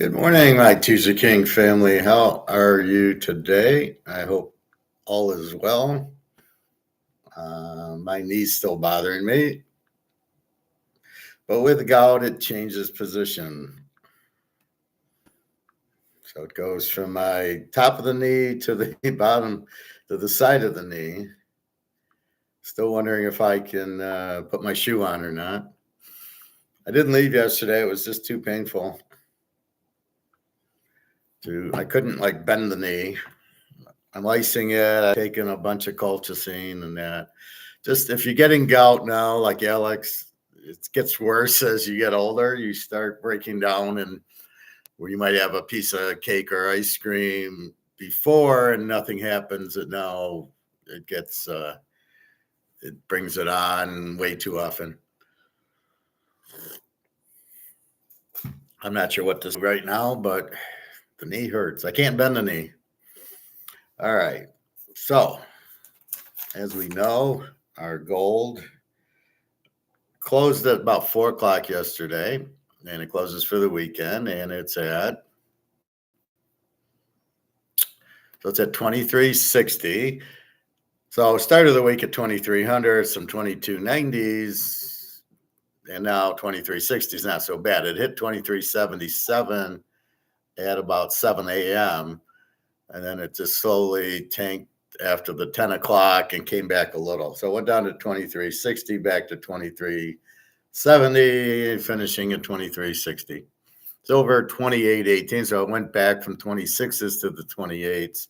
Good morning, my Teaserking family. How are you today? I hope all is well. My knee's still bothering me, but with gout, it changes position. So it goes from my top of the knee to the bottom to the side of the knee. Still wondering if I can put my shoe on or not. I didn't leave yesterday. It was just too painful. I couldn't bend the knee. I'm icing it. I've taken a bunch of colchicine and that. Just if you're getting gout now, like Alex, it gets worse as you get older. You start breaking down, and where you might have a piece of cake or ice cream before and nothing happens, and now it gets it brings it on way too often. I'm not sure what to do right now, but the knee hurts. I can't bend the knee. All right. So, as we know, our gold closed at about 4 o'clock yesterday, and it closes for the weekend, and it's at 2360. So start of the week at 2300, some 2290s, and now 2360 is not so bad. It hit 2377 at about 7 a.m. and then it just slowly tanked after the 10 o'clock and came back a little. So it went down to 2360, back to 2370, finishing at 2360. It's over 28.18, so it went back from 26s to the 28s.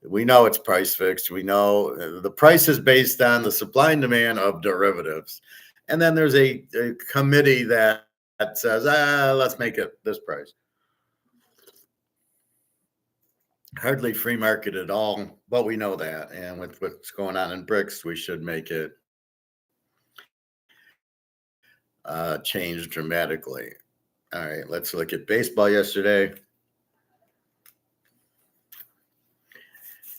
We know it's price fixed. We know the price is based on the supply and demand of derivatives. And then there's a committee that says, let's make it this price. Hardly free market at all, but we know that. And with what's going on in brics, we should make it change dramatically. All right, let's look at baseball yesterday.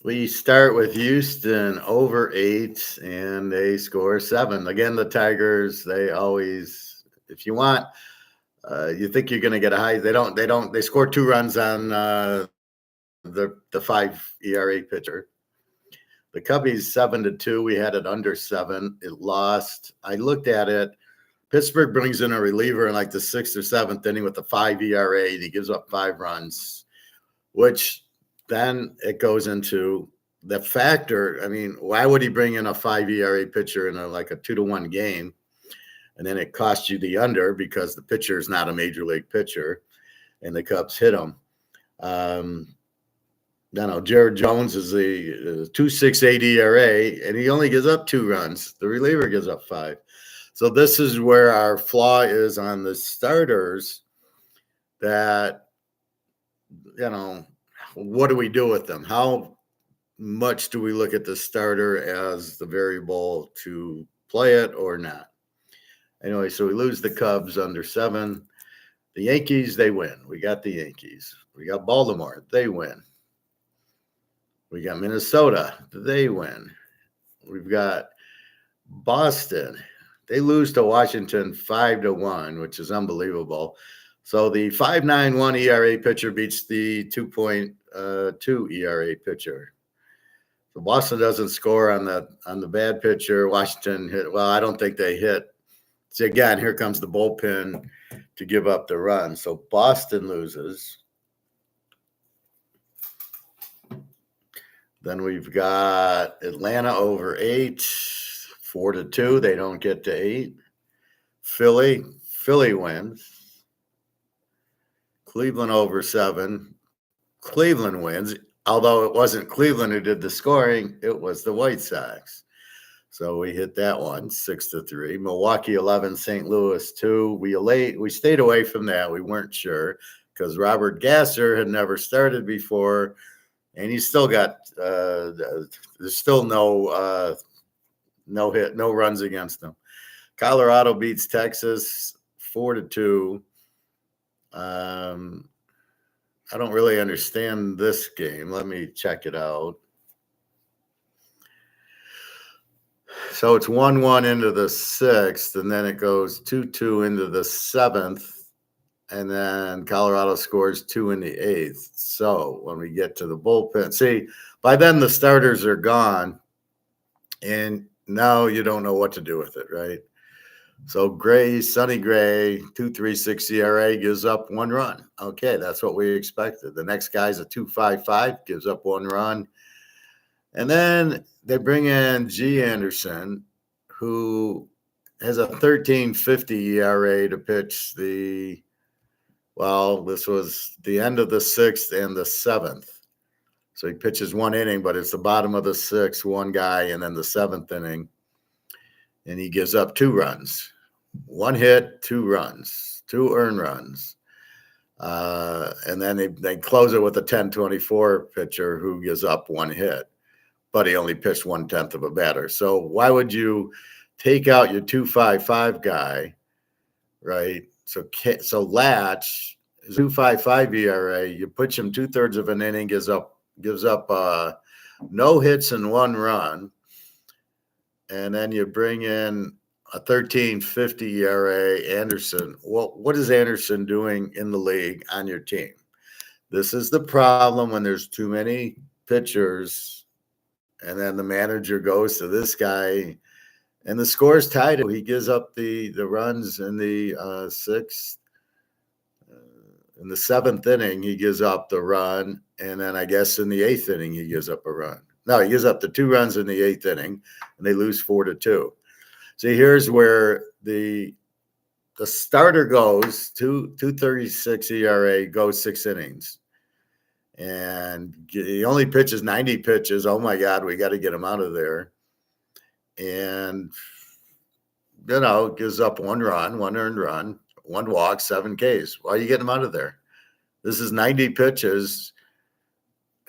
We start with Houston over 8, and they score 7. Again, the Tigers, they always, if you want, you think you're going to get a high. They score 2 runs on the 5 ERA pitcher. The Cubbies 7-2. We had it under 7. It lost. I looked at it. Pittsburgh brings in a reliever in like the 6th or 7th inning with the 5 ERA, and he gives up 5 runs, which then it goes into the factor. I mean, why would he bring in a 5 ERA pitcher in a 2-1 game? And then it costs you the under because the pitcher is not a major league pitcher, and the Cubs hit him. Jared Jones is the 2.68 ERA, and he only gives up 2 runs. The reliever gives up 5. So this is where our flaw is on the starters that, what do we do with them? How much do we look at the starter as the variable to play it or not? Anyway, so we lose the Cubs under 7. The Yankees, they win. We got the Yankees. We got Baltimore. They win. We got Minnesota. They win. We've got Boston. They lose to Washington 5-1, which is unbelievable. So the 5.91 ERA pitcher beats the 2.2 ERA pitcher. So Boston doesn't score on the bad pitcher. Washington hit. Well, I don't think they hit. So again, here comes the bullpen to give up the run. So Boston loses. Then we've got Atlanta over 8, 4-2. They don't get to 8. Philly wins. Cleveland over 7. Cleveland wins, although it wasn't Cleveland who did the scoring. It was the White Sox. So we hit that one, 6-3. Milwaukee 11, St. Louis 2. We stayed away from that. We weren't sure because Robert Gasser had never started before, and he's still got there's still no runs against him. Colorado beats Texas 4-2. I don't really understand this game. Let me check it out. So it's 1-1 into the 6th, and then it goes 2-2 into the 7th, and then Colorado scores 2 in the 8th. So when we get to the bullpen, see, by then the starters are gone, and now you don't know what to do with it, right? So Sonny Gray, 2.36 ERA, gives up 1 run. Okay, that's what we expected. The next guy's a 2.55, gives up 1 run. And then they bring in G. Anderson, who has a 13.50 ERA to pitch this was the end of the 6th and the 7th. So he pitches 1 inning, but it's the bottom of the 6th, 1 guy, and then the 7th inning. And he gives up 2 runs. 1 hit, 2 runs, 2 earned runs. And then they close it with a 10-24 pitcher who gives up 1 hit, but he only pitched 1/10 of a batter. So why would you take out your 2.55 guy, right? So Latch is 2.55 ERA. You pitch him 2/3 of an inning, gives up no hits and 1 run, and then you bring in a 13.50 ERA, Anderson. Well, what is Anderson doing in the league on your team? This is the problem when there's too many pitchers, and then the manager goes to this guy, and the score is tied. He gives up the runs in the 6th. In the 7th inning, he gives up the run, and then I guess in the 8th inning, he gives up a run. No, he gives up the 2 runs in the 8th inning, and they lose 4-2. See, here's where the starter goes 2.36 ERA, goes 6 innings, and he only pitches 90 pitches. Oh my God, we got to get him out of there. And gives up 1 run, 1 earned run, 1 walk, 7 Ks. Why are you getting him out of there? This is 90 pitches.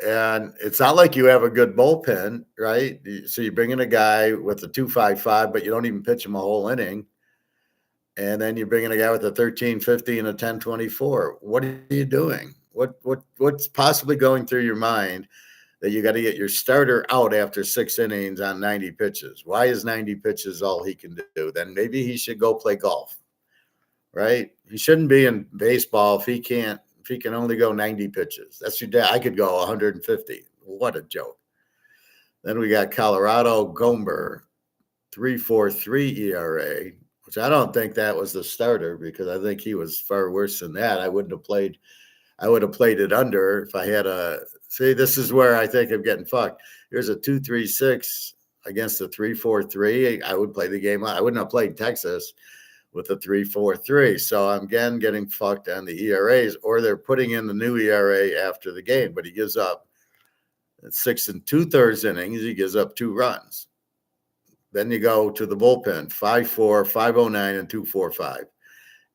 And it's not like you have a good bullpen, right? So you bring in a guy with a 2.55, but you don't even pitch him a whole inning. And then you bring in a guy with a 13.50 and a 10.24. What are you doing? What's possibly going through your mind that you got to get your starter out after 6 innings on 90 pitches? Why is 90 pitches all he can do? Then maybe he should go play golf, right? He shouldn't be in baseball if he can only go 90 pitches. That's your dad. I could go 150. What a joke. Then we got Colorado, Gomber, 3.43 ERA, which I don't think that was the starter because I think he was far worse than that. I would have played it under if I had see, this is where I think I'm getting fucked. Here's a 2.36 against a 3.43. I would play the game. I wouldn't have played Texas with a 3.43. So I'm again getting fucked on the ERAs, or they're putting in the new ERA after the game, but he gives up 6 2/3 innings. He gives up 2 runs. Then you go to the bullpen, 5.4, 5.09, and 2.45.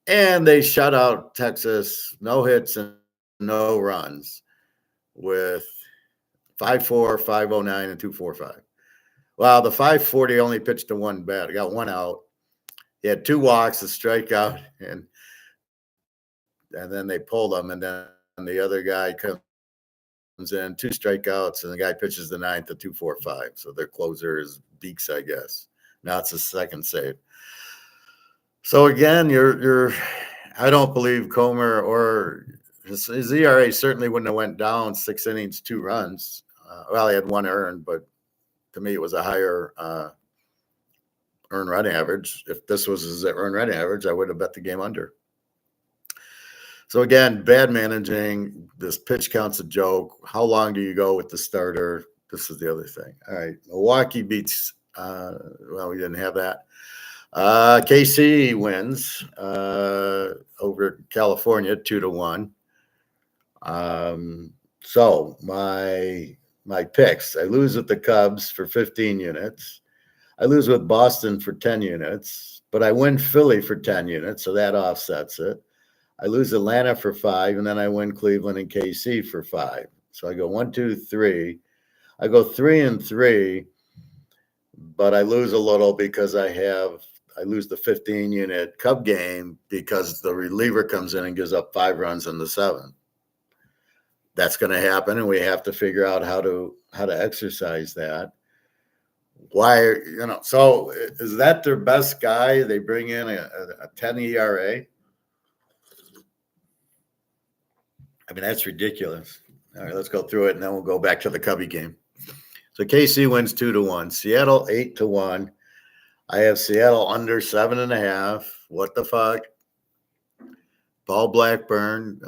And they shut out Texas, no hits and no runs with 5.4, 5.09, and 2.45. Well, the 5.40 only pitched to 1 bat. Got 1 out. He had 2 walks, a strikeout, and then they pulled him. And then the other guy comes in, 2 strikeouts, and the guy pitches the 9th at 2.45. So their closer is Beeks, I guess. Now it's a second save. So again, I don't believe Comer or his ERA certainly wouldn't have went down 6 innings, 2 runs. He had 1 earned, but to me it was a higher earned run average. If this was his earned run average, I would have bet the game under. So again, bad managing. This pitch count's a joke. How long do you go with the starter? This is the other thing. All right, Milwaukee beats. We didn't have that. KC wins over California 2-1. So my picks: I lose with the Cubs for 15 units. I lose with Boston for 10 units, but I win Philly for 10 units, so that offsets it. I lose Atlanta for 5, and then I win Cleveland and KC for 5. So I go 1, 2, 3. I go 3-3, but I lose a little because I lose the 15-unit Cub game because the reliever comes in and gives up 5 runs in the 7th. That's going to happen, and we have to figure out how to exercise that. Why, so is that their best guy? They bring in a 10 ERA. I mean, that's ridiculous. All right, let's go through it, and then we'll go back to the Cubby game. So KC wins 2-1. Seattle 8-1. I have Seattle under 7.5. What the fuck? Paul Blackburn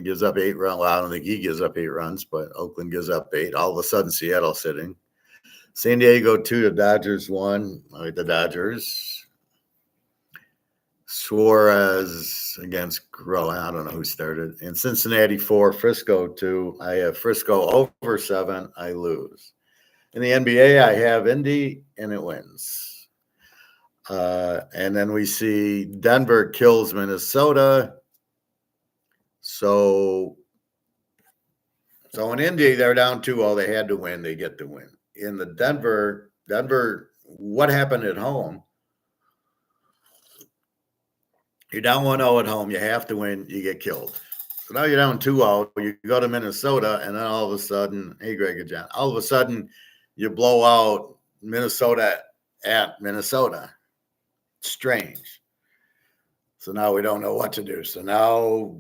gives up 8 runs. Well, I don't think he gives up 8 runs, but Oakland gives up 8. All of a sudden, Seattle sitting. San Diego 2, the Dodgers 1. I like the Dodgers. Suarez against Groh. I don't know who started. And Cincinnati 4, Frisco 2. I have Frisco over 7. I lose. In the NBA, I have Indy, and it wins. And then we see Denver kills Minnesota. So in Indy, they're down 2-0. They had to win. They get the win. In the Denver, what happened at home? You're down 1-0 at home. You have to win. You get killed. So now you're down 2-0. You go to Minnesota, and then all of a sudden, hey, Greg and John, all of a sudden you blow out Minnesota at Minnesota. Strange. So now we don't know what to do. So now,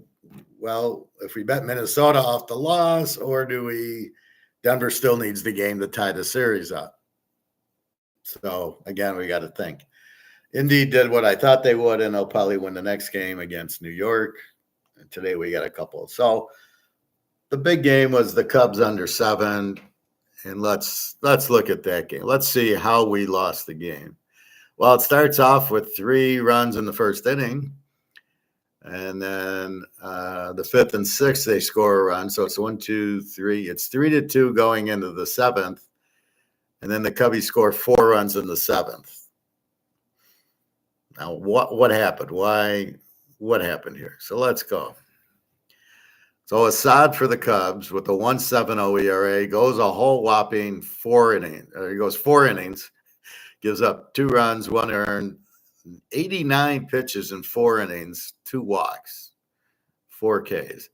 well, if we bet Minnesota off the loss, or do we, Denver still needs the game to tie the series up. So again, we got to think. Indy did what I thought they would, and they'll probably win the next game against New York. And today we got a couple. So the big game was the Cubs under 7. And let's look at that game. Let's see how we lost the game. Well, it starts off with 3 runs in the first inning. And then the 5th and 6th, they score a run. So it's 1, 2, 3. It's 3-2 going into the 7th. And then the Cubbies score 4 runs in the 7th. Now, what happened? What happened here? So let's go. So Assad for the Cubs with a 1.70 ERA goes a whole whopping 4 innings. He goes 4 innings, gives up 2 runs, 1 earned, 89 pitches in 4 innings, 2 walks, 4 Ks.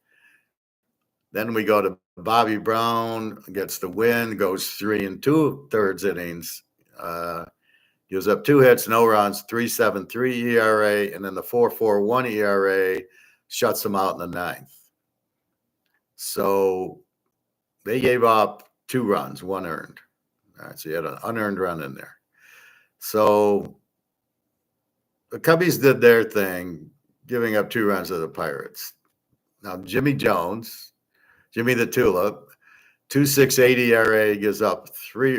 Then we go to Bobby Brown, gets the win, goes 3 2/3 innings, gives up 2 hits, no runs, 3.73 ERA, and then the 4.41 ERA shuts him out in the 9th. So they gave up 2 runs, 1 earned. All right, so you had an unearned run in there. So the Cubbies did their thing, giving up 2 runs to the Pirates. Now, Jimmy Jones, Jimmy the Tulip, 2.68 ERA, gives up 3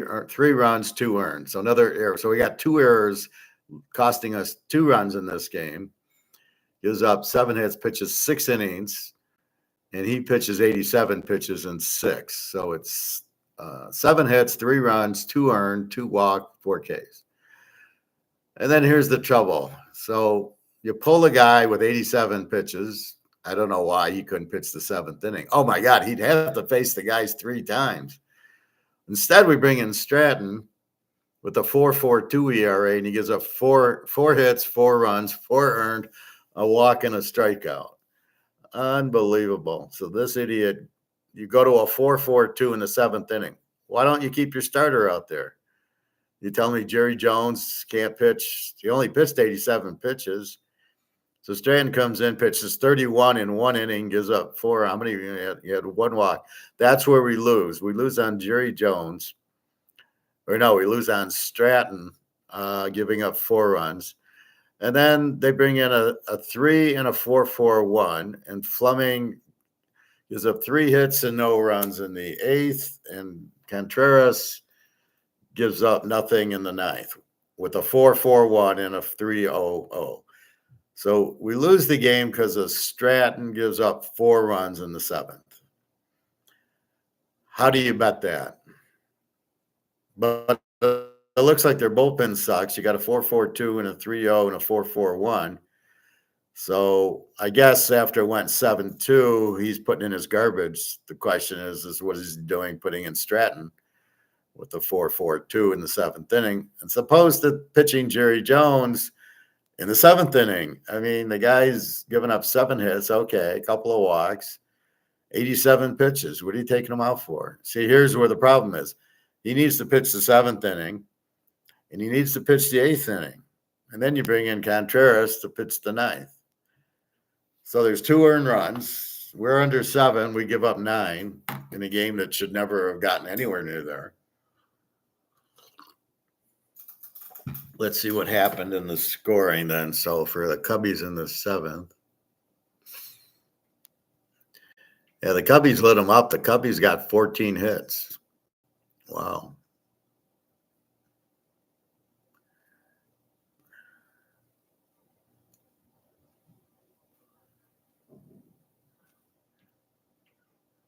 runs, 2 earned. So another error. So we got 2 errors costing us 2 runs in this game. Gives up 7 hits, pitches 6 innings, and he pitches 87 pitches in 6. So it's 7 hits, 3 runs, 2 earned, 2 walk, 4 Ks. And then here's the trouble. So you pull a guy with 87 pitches. I don't know why he couldn't pitch the 7th inning. Oh, my God, he'd have to face the guys 3 times. Instead, we bring in Stratton with a 4.42 ERA, and he gives up 4 hits, 4 runs, 4 earned, a walk, and a strikeout. Unbelievable. So this idiot, you go to a 4.42 in the 7th inning. Why don't you keep your starter out there? You tell me Jerry Jones can't pitch. He only pitched 87 pitches. So Stratton comes in, pitches 31 in 1 inning, gives up 4. How many? He had 1 walk. That's where we lose. We lose on Jerry Jones. Or no, we lose on Stratton, giving up 4 runs. And then they bring in a 3 and a 4.41, and Fleming gives up 3 hits and no runs in the 8th, and Contreras gives up nothing in the 9th with a 4.41 and a 3.00. So we lose the game because of Stratton gives up 4 runs in the 7th. How do you bet that? But it looks like their bullpen sucks. You got a 4.42 and a 3.0 and a 4.41. So I guess after it went 7-2, he's putting in his garbage. The question is what is he doing putting in Stratton with the 4.42 in the 7th inning, and supposed to pitching Jerry Jones in the 7th inning? I mean, the guy's given up 7 hits, okay, a couple of walks, 87 pitches. What are you taking him out for? See, here's where the problem is. He needs to pitch the 7th inning, and he needs to pitch the 8th inning. And then you bring in Contreras to pitch the 9th. So there's 2 earned runs. We're under 7. We give up 9 in a game that should never have gotten anywhere near there. Let's see what happened in the scoring then. So for the Cubbies in the 7th. Yeah, the Cubbies lit them up. The Cubbies got 14 hits. Wow.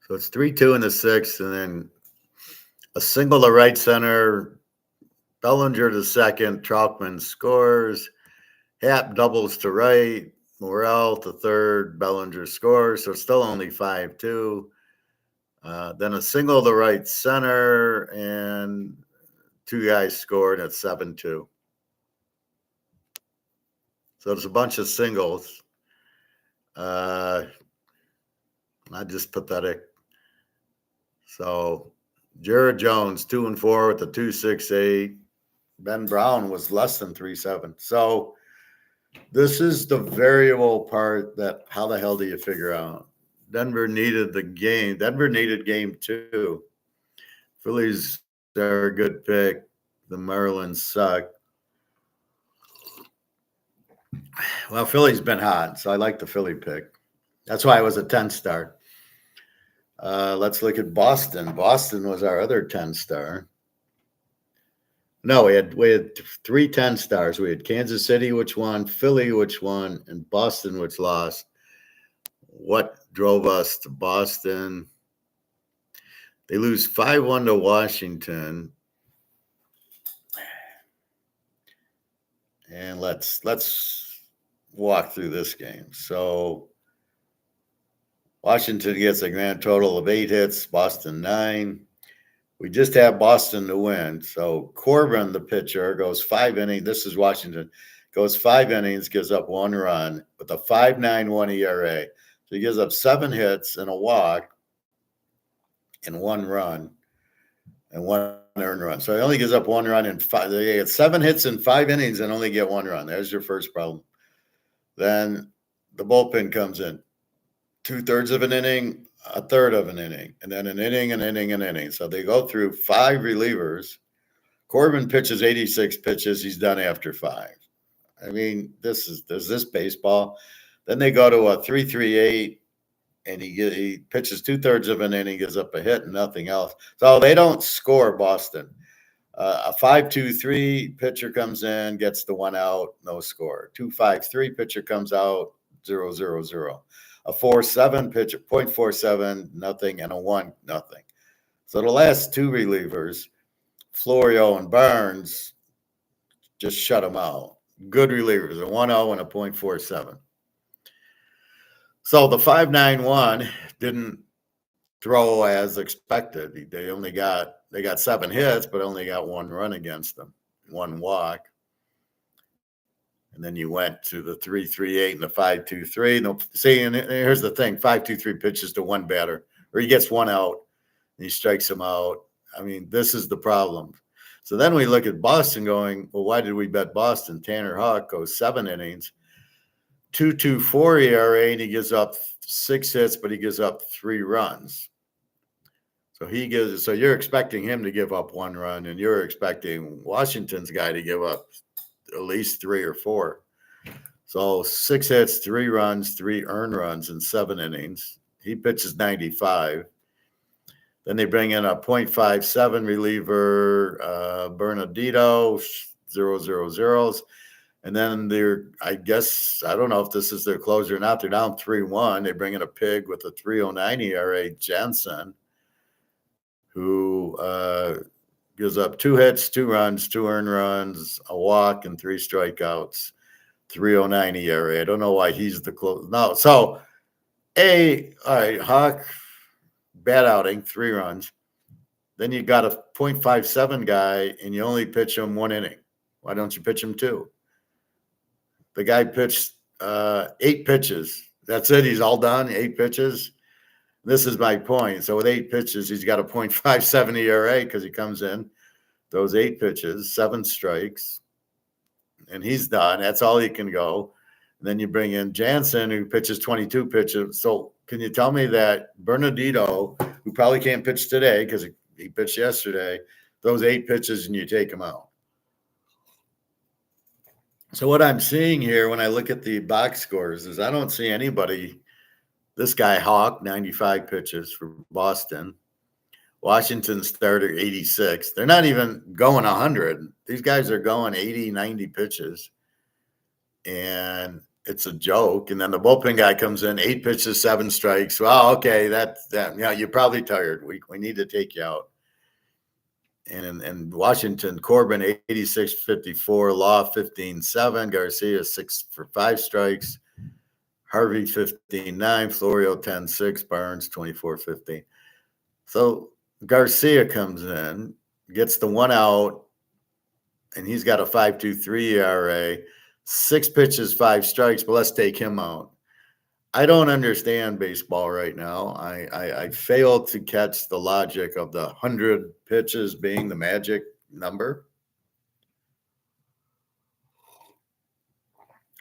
So it's 3-2 in the 6th, and then a single to right center. Bellinger to second. Troutman scores. Happ doubles to right. Morel to third. Bellinger scores. So it's still only 5-2. Then a single to right center, and 2 guys scored at 7-2. So there's a bunch of singles. Not just pathetic. So Jared Jones 2-4 with the 2.68. Ben Brown was less than 3.7. So this is the variable part that how the hell do you figure out? Denver needed the game. Denver needed game 2. Phillies are a good pick. The Marlins suck. Well, Philly's been hot, so I like the Philly pick. That's why it was a 10-star. Let's look at Boston. Boston was our other 10-star. No, we had 3 10-stars. We had Kansas City, which won, Philly, which won, and Boston, which lost. What drove us to Boston? They lose 5-1 to Washington. And let's walk through this game. So Washington gets a grand total of 8 hits, Boston 9. We just have Boston to win. So Corbin, the pitcher, goes 5 innings. This is Washington. Goes 5 innings, gives up 1 run with a 5.91 ERA. So he gives up 7 hits and a walk and 1 run and 1 earned run. So he only gives up 1 run in 5. They get 7 hits in 5 innings and only get 1 run. There's your first problem. Then the bullpen comes in. 2/3 of an inning, a third of an inning, and then an inning, an inning, an inning. So they go through 5 relievers. Corbin pitches 86 pitches. He's done after 5. I mean, this is baseball. Then they go to a 3.38, and he pitches 2/3 of an inning, gives up a hit and nothing else. So they don't score Boston. A 5.23 pitcher comes in, gets the 1 out, no score. 2.53 pitcher comes out, 0-0-0. A 4.7 pitcher, 0.47, nothing, and a 1, nothing. So the last 2 relievers, Florio and Barnes, just shut them out. Good relievers, a 1.0 and a 0.47. So the 5.91 didn't throw as expected. They got 7 hits, but only got 1 run against them, 1 walk. And then you went to the 3.38 and the 5.23. No, see, and here's the thing: 5.23 pitches to 1 batter, or he gets 1 out, and he strikes him out. I mean, this is the problem. So then we look at Boston, going, well, why did we bet Boston? Tanner Houck goes 7 innings, 2.24 ERA, and he gives up 6 hits, but he gives up 3 runs. So you're expecting him to give up 1 run, and you're expecting Washington's guy to give up at least 3 or 4. So 6 hits, 3 runs, 3 earned runs in 7 innings. He pitches 95. Then they bring in a 0.57 reliever, Bernardino, 0-0-0s. And then I don't know if this is their closer or not. They're down 3-1. They bring in a pig with a 3.09 ERA, Jensen, who gives up 2 hits, 2 runs, 2 earned runs, a walk, and 3 strikeouts, 3.09 ERA. I don't know why he's the close. No, so all right, Houck, bad outing, 3 runs. Then you got a 0.57 guy, and you only pitch him 1 inning. Why don't you pitch him 2? The guy pitched 8 pitches. That's it. He's all done. 8 pitches. This is my point. So with 8 pitches, he's got a 0.57 ERA because he comes in, those 8 pitches, 7 strikes, and he's done. That's all he can go. And then you bring in Jansen, who pitches 22 pitches. So can you tell me that Bernardino, who probably can't pitch today because he pitched yesterday, those 8 pitches and you take him out? So what I'm seeing here when I look at the box scores is I don't see anybody. This guy Hawk, 95 pitches for Boston. Washington starter 86. They're not even going 100. These guys are going 80, 90 pitches. And it's a joke. And then the bullpen guy comes in, 8 pitches, 7 strikes. Well, okay, that you're probably tired. We need to take you out. And Washington, Corbin 86-54, Law 15-7, Garcia 6 for 5 strikes, Harvey 15-9, Florio 10-6, Barnes 24-15. So Garcia comes in, gets the 1 out, and he's got a 5.23 ERA, 6 pitches, 5 strikes, but let's take him out. I don't understand baseball right now. I fail to catch the logic of the 100 pitches being the magic number.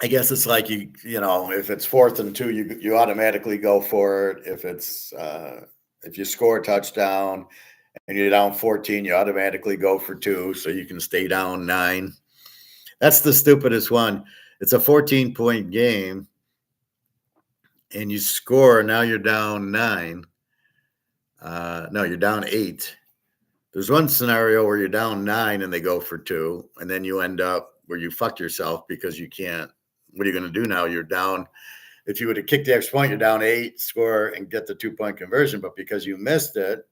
I guess it's like you know, if it's 4th and 2, you automatically go for it. If you score a touchdown and you're down 14, you automatically go for 2 so you can stay down 9. That's the stupidest one. It's a 14-point game. And you score, now you're down 9. No, you're down 8. There's one scenario where you're down 9 and they go for 2, and then you end up where you fucked yourself because you can't. What are you going to do now? You're down. If you would have kicked the extra point, you're down 8, score, and get the 2-point conversion. But because you missed it,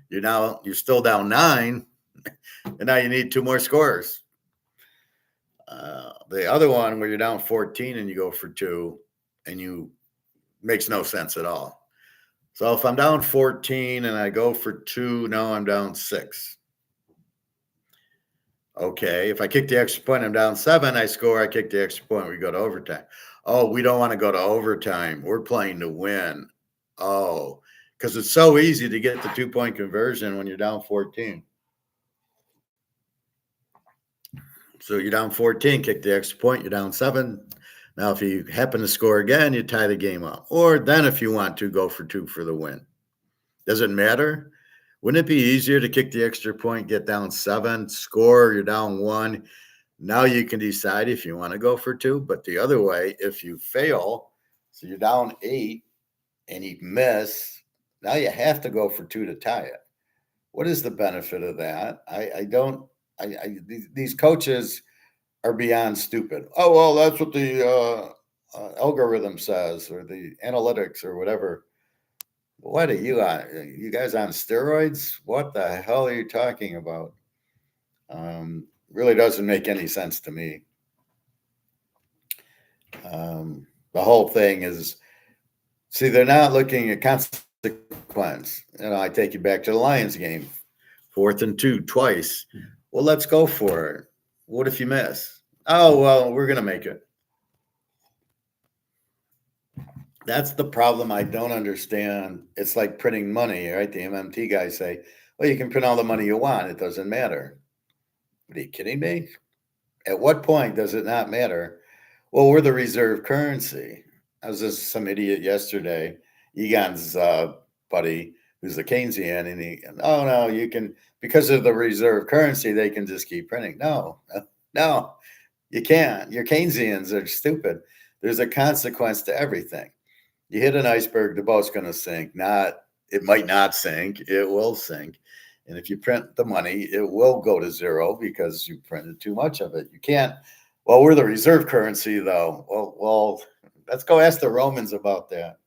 you're still down 9, and now you need 2 more scores. The other one where you're down 14 and you go for 2, and you makes no sense at all. So if I'm down 14 and I go for 2, now I'm down 6. Okay, if I kick the extra point, I'm down 7. I score, I kick the extra point, we go to overtime. Oh, we don't want to go to overtime. We're playing to win. Oh, because it's so easy to get the 2-point conversion when you're down 14. So you're down 14, kick the extra point, you're down 7. Now, if you happen to score again, you tie the game up. Or then if you want to, go for 2 for the win. Does it matter? Wouldn't it be easier to kick the extra point, get down 7, score, you're down 1. Now you can decide if you want to go for 2. But the other way, if you fail, so you're down 8 and you miss, now you have to go for 2 to tie it. What is the benefit of that? These coaches are beyond stupid. Oh, well, that's what the algorithm says, or the analytics, or whatever. What are you on? You guys on steroids? What the hell are you talking about? Really doesn't make any sense to me. The whole thing is, see, they're not looking at consequence. I take you back to the Lions game, 4th and 2 twice. Well, let's go for it. What if you miss? Oh, well, we're going to make it. That's the problem I don't understand. It's like printing money, right? The MMT guys say, well, you can print all the money you want. It doesn't matter. What, are you kidding me? At what point does it not matter? Well, we're the reserve currency. I was just some idiot yesterday, Egon's buddy, who's a Keynesian, and oh, no, you can, because of the reserve currency, they can just keep printing. No, you can't. Your Keynesians are stupid. There's a consequence to everything. You hit an iceberg, the boat's going to sink. It might not sink. It will sink. And if you print the money, it will go to 0 because you printed too much of it. You can't. Well, we're the reserve currency, though. Well, let's go ask the Romans about that,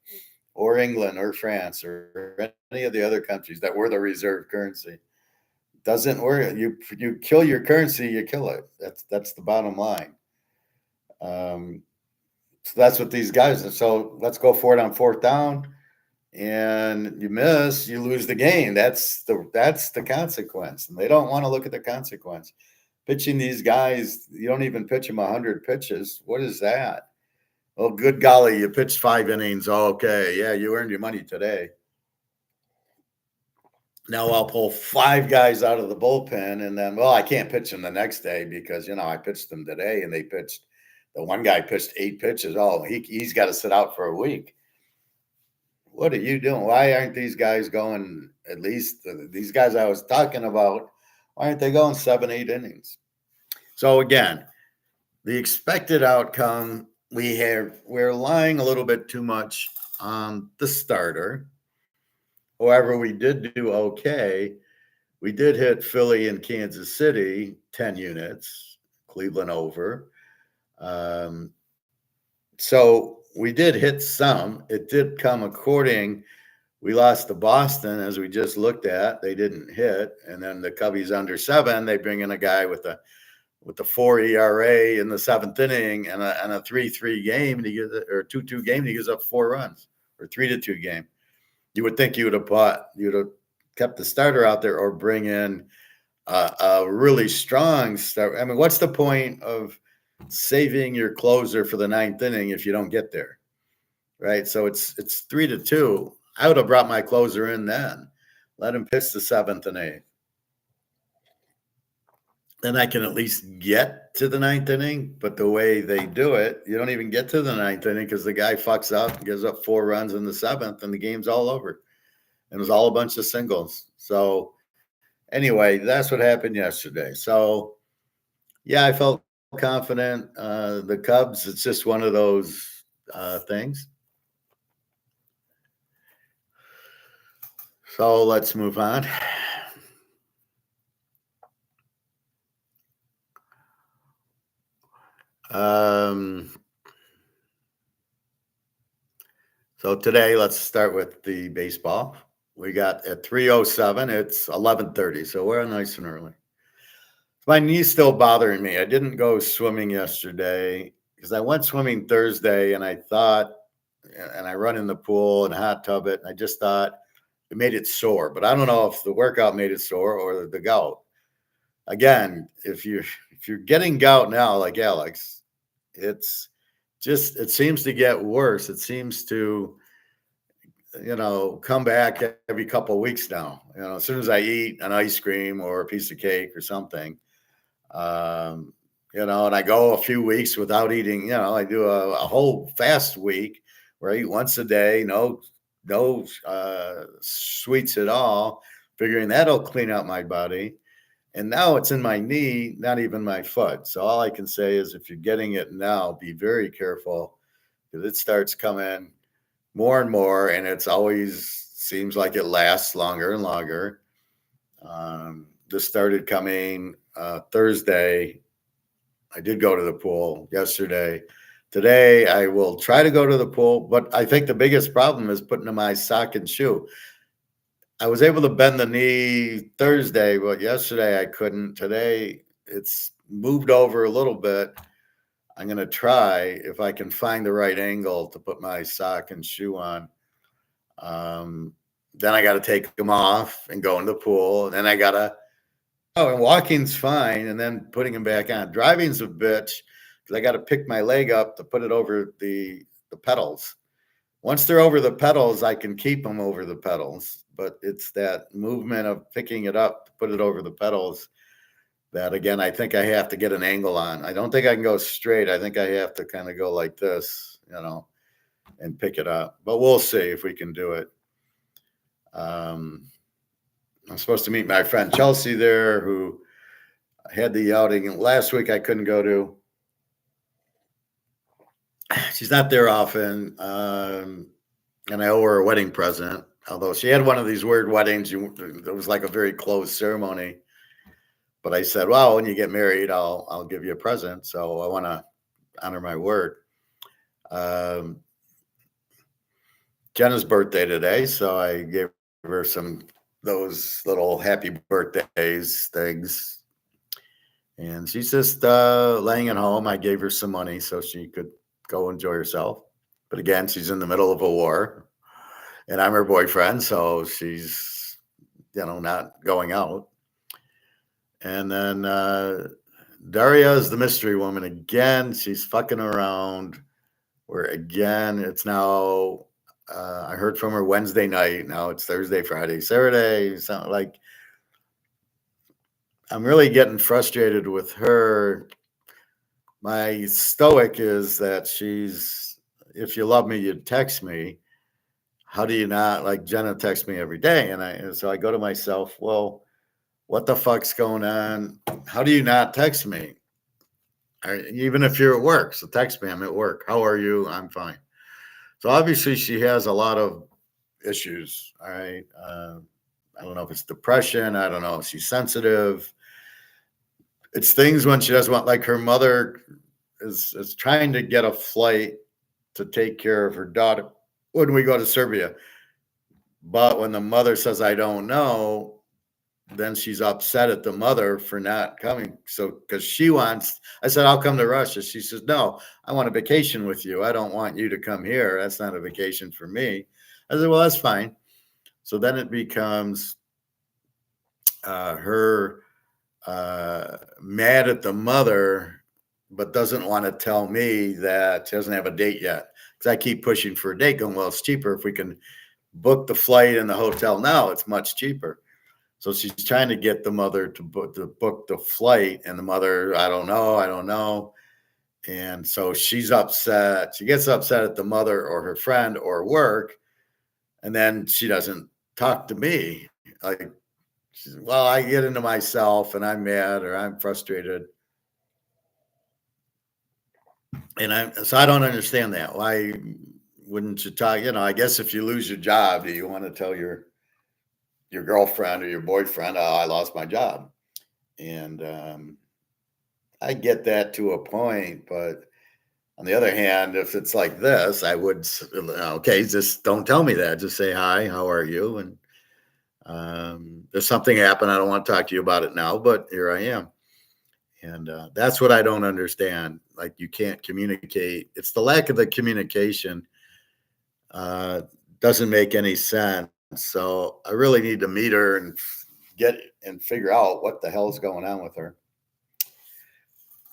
or England, or France, or any of the other countries that were the reserve currency. Doesn't work. You kill your currency, you kill it. That's the bottom line. So that's what these guys are. So let's go for it on 4th down, and you miss, you lose the game. That's the consequence, and they don't want to look at the consequence. Pitching these guys, you don't even pitch them 100 pitches. What is that? Well, good golly, you pitched 5 innings. Okay, yeah, you earned your money today. Now I'll pull 5 guys out of the bullpen, and then, well, I can't pitch them the next day because, I pitched them today, and the one guy pitched 8 pitches. Oh, he's got to sit out for a week. what are you doing? Why aren't these guys going, at least these guys I was talking about, why aren't they going 7, 8 innings? So again, the expected outcome, we're relying a little bit too much on the starter. However, we did do okay. We did hit Philly and Kansas City 10 units, Cleveland over. So we did hit some. It did come according. We lost to Boston, as we just looked at. They didn't hit. And then the Cubbies under 7, they bring in a guy with the 4 ERA in the 7th inning and a 3-3 game, and he gives, or 2-2 game, and he gives up 4 runs, or 3-2 game. You would think you'd have kept the starter out there or bring in a really strong start. I mean, what's the point of saving your closer for the 9th inning if you don't get there, right? So it's 3-2. I would have brought my closer in then, let him pitch the 7th and 8th. Then I can at least get to the 9th inning. But the way they do it, you don't even get to the 9th inning because the guy fucks up and gives up 4 runs in the 7th, and the game's all over. And it was all a bunch of singles. So anyway, that's what happened yesterday. So yeah, I felt confident. The Cubs, it's just one of those things. So let's move on. So today, let's start with the baseball. We got at 3:07, it's 11:30, so we're nice and early. My knee's still bothering me. I didn't go swimming yesterday because I went swimming Thursday, and I thought, and I run in the pool and hot tub it, and I just thought it made it sore. But I don't know if the workout made it sore or the gout. Again, if you're getting gout now, like Alex, it seems to get worse. It seems to, come back every couple of weeks now. As soon as I eat an ice cream or a piece of cake or something, and I go a few weeks without eating. I do a whole fast week where I eat once a day, no sweets at all, figuring that'll clean out my body. And now it's in my knee, not even my foot. So all I can say is if you're getting it now, be very careful because it starts coming more and more, and it's always seems like it lasts longer and longer. This started coming Thursday. I did go to the pool yesterday. Today, I will try to go to the pool, but I think the biggest problem is putting on my sock and shoe. I was able to bend the knee Thursday, but yesterday I couldn't. Today, it's moved over a little bit. I'm going to try if I can find the right angle to put my sock and shoe on. Then I got to take them off and go in the pool. And then I got to, and walking's fine. And then putting them back on. Driving's a bitch because I got to pick my leg up to put it over the pedals. Once they're over the pedals, I can keep them over the pedals. But it's that movement of picking it up to put it over the pedals that, again, I think I have to get an angle on. I don't think I can go straight. I think I have to kind of go like this, and pick it up. But we'll see if we can do it. I'm supposed to meet my friend Chelsea there, who had the outing last week I couldn't go to. She's not there often, and I owe her a wedding present, although she had one of these weird weddings. It was like a very closed ceremony. But I said, well, when you get married, I'll give you a present. So I want to honor my word. Jenna's birthday today, so I gave her those little happy birthdays things. And she's just laying at home. I gave her some money so she could go enjoy herself. But again, she's in the middle of a war, and I'm her boyfriend, so she's, not going out. And then Daria is the mystery woman again. She's fucking around. Where again, it's now. I heard from her Wednesday night. Now it's Thursday, Friday, Saturday. Something like. I'm really getting frustrated with her. My stoic is that she's. If you love me, you'd text me. how do you not, like, Jenna texts me every day, and so I go to myself, well, what the fuck's going on? How do you not text me? Even if you're at work, so text me. I'm at work. How are you? I'm fine. So obviously she has a lot of issues. All right. I don't know if it's depression. I don't know if she's sensitive. It's things when she doesn't want, like her mother is trying to get a flight to take care of her daughter when we go to Serbia. But when the mother says, I don't know, then she's upset at the mother for not coming. So, because she wants, I said, I'll come to Russia. She says, no, I want a vacation with you. I don't want you to come here. That's not a vacation for me. I said, well, that's fine. So then it becomes her mad at the mother, but doesn't want to tell me that she doesn't have a date yet. Because I keep pushing for a date, going, well, it's cheaper if we can book the flight and the hotel now. It's much cheaper. So she's trying to get the mother to book the flight, and the mother, I don't know. And so she's upset. She gets upset at the mother or her friend or work, and then she doesn't talk to me. Like, well, I get into myself and I'm mad or I'm frustrated. And so I don't understand that. Why wouldn't you talk? I guess if you lose your job, do you want to tell your girlfriend or your boyfriend, oh, I lost my job? And I get that to a point, but on the other hand, if it's like this, I would, okay, just don't tell me that. Just say, hi, how are you? And there's something happened. I don't want to talk to you about it now, but here I am. And that's what I don't understand. Like, you can't communicate. It's the lack of the communication doesn't make any sense. So I really need to meet her and figure out what the hell is going on with her.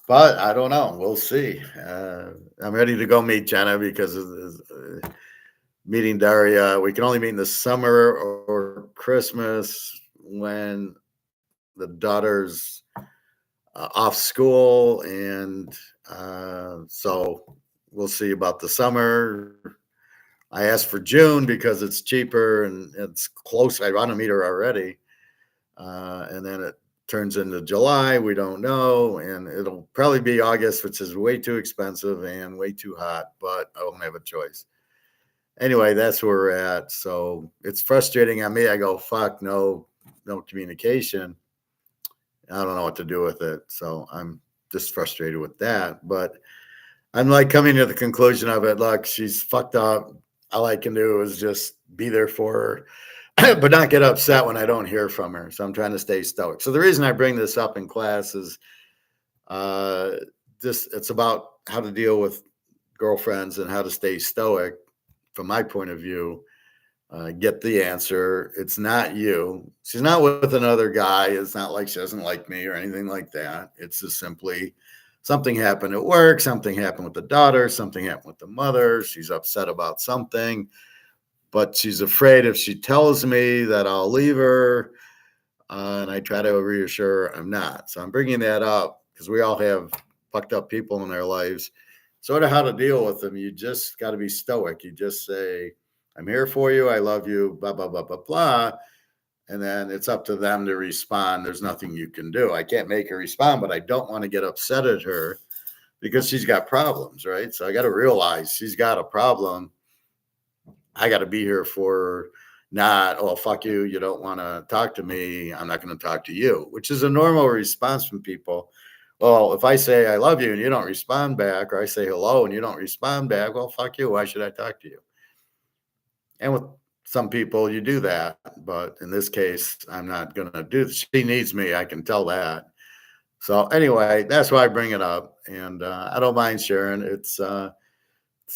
But I don't know. We'll see. I'm ready to go meet Jenna because meeting Daria. We can only meet in the summer or Christmas when the daughter's off school. And so we'll see about the summer. I asked for June because it's cheaper and it's close. I want to meet her already. And then it turns into July. We don't know. And it'll probably be August, which is way too expensive and way too hot, but I won't have a choice. Anyway, that's where we're at. So it's frustrating on me. I go, fuck, no communication. I don't know what to do with it. So I'm just frustrated with that. But I'm like coming to the conclusion of it. Look, she's fucked up. All I can do is just be there for her, but not get upset when I don't hear from her. So I'm trying to stay stoic. So the reason I bring this up in class is it's about how to deal with girlfriends and how to stay stoic from my point of view. Get the answer. It's not you. She's not with another guy. It's not like she doesn't like me or anything like that. It's just simply something happened at work. Something happened with the daughter. Something happened with the mother. She's upset about something, but she's afraid if she tells me that I'll leave her. And I try to reassure her I'm not. So I'm bringing that up because we all have fucked up people in their lives. Sort of how to deal with them. You just got to be stoic. You just say, I'm here for you. I love you, blah, blah, blah, blah, blah. And then it's up to them to respond. There's nothing you can do. I can't make her respond, but I don't want to get upset at her because she's got problems, right? So I got to realize she's got a problem. I got to be here for her, not, oh, fuck you. You don't want to talk to me. I'm not going to talk to you, which is a normal response from people. Well, if I say I love you and you don't respond back, or I say hello and you don't respond back, well, fuck you. Why should I talk to you? And with some people, you do that. But in this case, I'm not going to do this. She needs me. I can tell that. So anyway, that's why I bring it up. And I don't mind sharing. It's the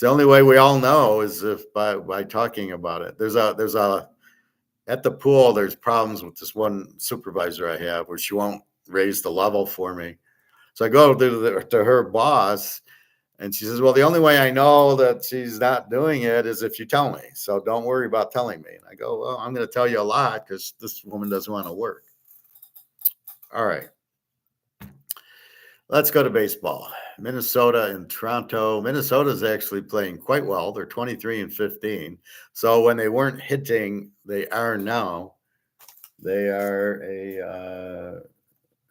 only way we all know is if by talking about it. There's a at the pool, there's problems with this one supervisor I have where she won't raise the level for me. So I go to her boss, and she says, well, the only way I know that she's not doing it is if you tell me. So don't worry about telling me. And I go, well, I'm going to tell you a lot because this woman doesn't want to work. All right. Let's go to baseball. Minnesota and Toronto. Minnesota is actually playing quite well. They're 23-15. So when they weren't hitting, they are now. They are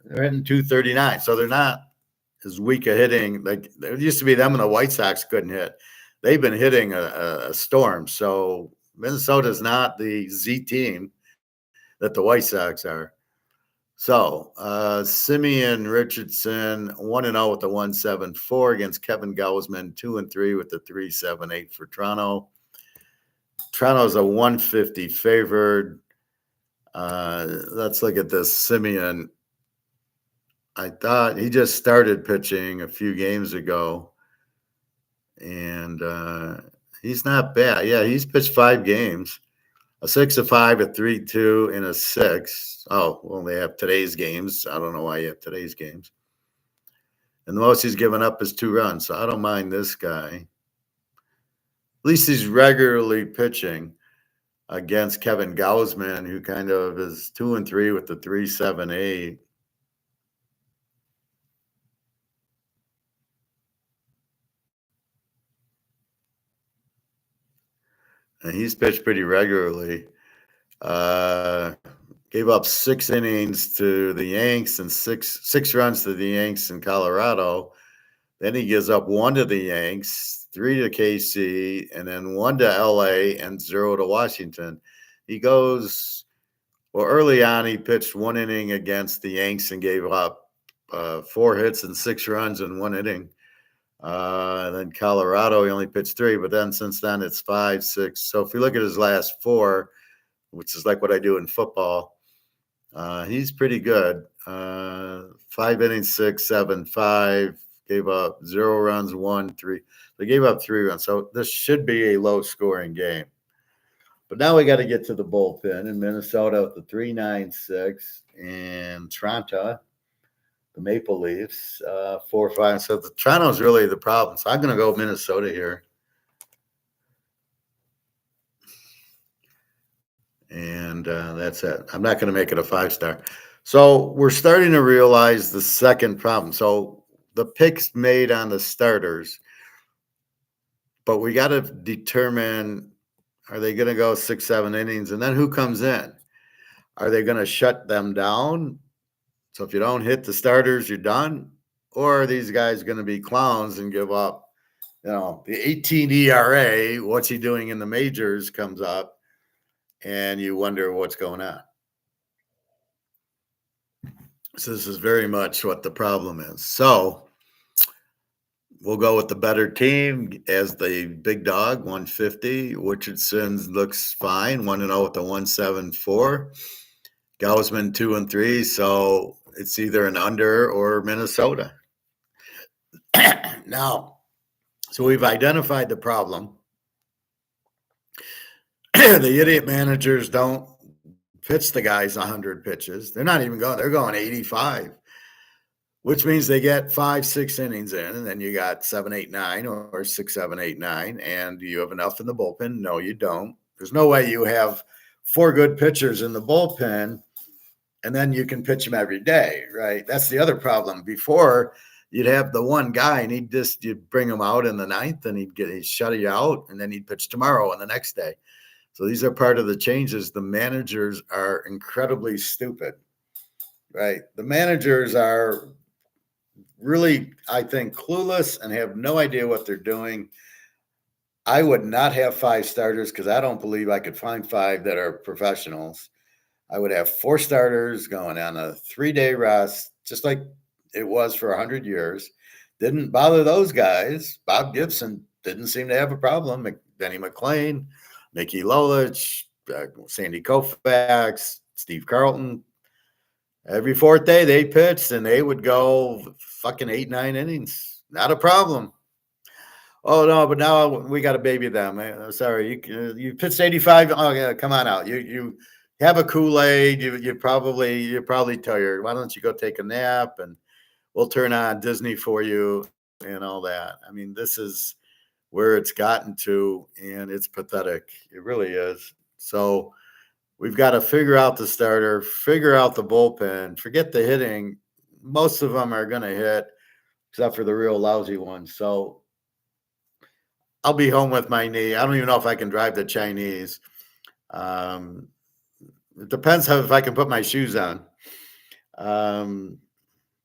they're hitting 239. So they're not as weak a hitting. Like it used to be them and the White Sox couldn't hit. They've been hitting a storm. So Minnesota is not the Z team that the White Sox are. So, Simeon Richardson 1-0 with the 174 against Kevin Gausman 2-3 with the 378 for Toronto. Toronto's a 150 favored. Let's look at this. Simeon, I thought he just started pitching a few games ago, and he's not bad. Yeah, he's pitched 5 games. A 6-5, a 3-2, and a 6. Oh, well, they have today's games. I don't know why you have today's games. And the most he's given up is 2 runs. So I don't mind this guy. At least he's regularly pitching against Kevin Gausman, who kind of is 2-3 with the 378. And he's pitched pretty regularly. Gave up 6 innings to the Yanks and six runs to the Yanks in Colorado. Then he gives up 1 to the Yanks, 3 to KC, and then 1 to LA and 0 to Washington. He goes, well, early on, he pitched 1 inning against the Yanks and gave up 4 hits and 6 runs in 1 inning. And then Colorado, he only pitched 3, but then since then it's 5, 6. So if you look at his last 4, which is like what I do in football, he's pretty good. 5 innings, 6, 7, 5. Gave up 0 runs, 1, 3. They gave up 3 runs. So this should be a low-scoring game. But now we got to get to the bullpen in Minnesota with the 3.96 and Toronto, the Maple Leafs, 4-5. So the Toronto's really the problem. So I'm going to go Minnesota here. And that's it. I'm not going to make it a 5-star. So we're starting to realize the second problem. So the picks made on the starters, but we got to determine, are they going to go 6, 7 innings? And then who comes in? Are they going to shut them down? So if you don't hit the starters, you're done? Or are these guys going to be clowns and give up, the 18 ERA, what's he doing in the majors comes up, and you wonder what's going on. So this is very much what the problem is. So we'll go with the better team as the big dog, 150. Richardson looks fine, 1-0 with the 174. Gausman 2-3. So it's either an under or Minnesota. Now, so we've identified the problem. The idiot managers don't pitch the guys 100 pitches. They're not even going. They're going 85. Which means they get 5, 6 innings in, and then you got 7, 8, 9, or 6, 7, 8, 9, and do you have enough in the bullpen? No, you don't. There's no way you have 4 good pitchers in the bullpen, and then you can pitch them every day, right? That's the other problem. Before, you'd have the one guy, and you'd bring him out in the 9th, and he'd shut you out, and then he'd pitch tomorrow and the next day. So these are part of the changes. The managers are incredibly stupid, right? The managers are really, I think, clueless and have no idea what they're doing. I would not have 5 starters because I don't believe I could find 5 that are professionals. I would have 4 starters going on a 3-day rest, just like it was for 100 years. Didn't bother those guys. Bob Gibson didn't seem to have a problem. Denny McClain, Mickey Lolich, Sandy Koufax, Steve Carlton. Every 4th day they pitched, and they would go fucking 8, 9 innings. Not a problem. Oh, no, but now we got to baby them. Sorry, you pitched 85. Oh, yeah, come on out. You have a Kool-Aid. You're probably tired. Why don't you go take a nap, and we'll turn on Disney for you and all that. I mean, this is where it's gotten to, and it's pathetic. It really is. So we've got to figure out the starter, figure out the bullpen, forget the hitting. Most of them are going to hit. except for the real lousy ones. So I'll be home with my knee. I don't even know if I can drive the Chinese. Um, it depends how if I can put my shoes on. Um,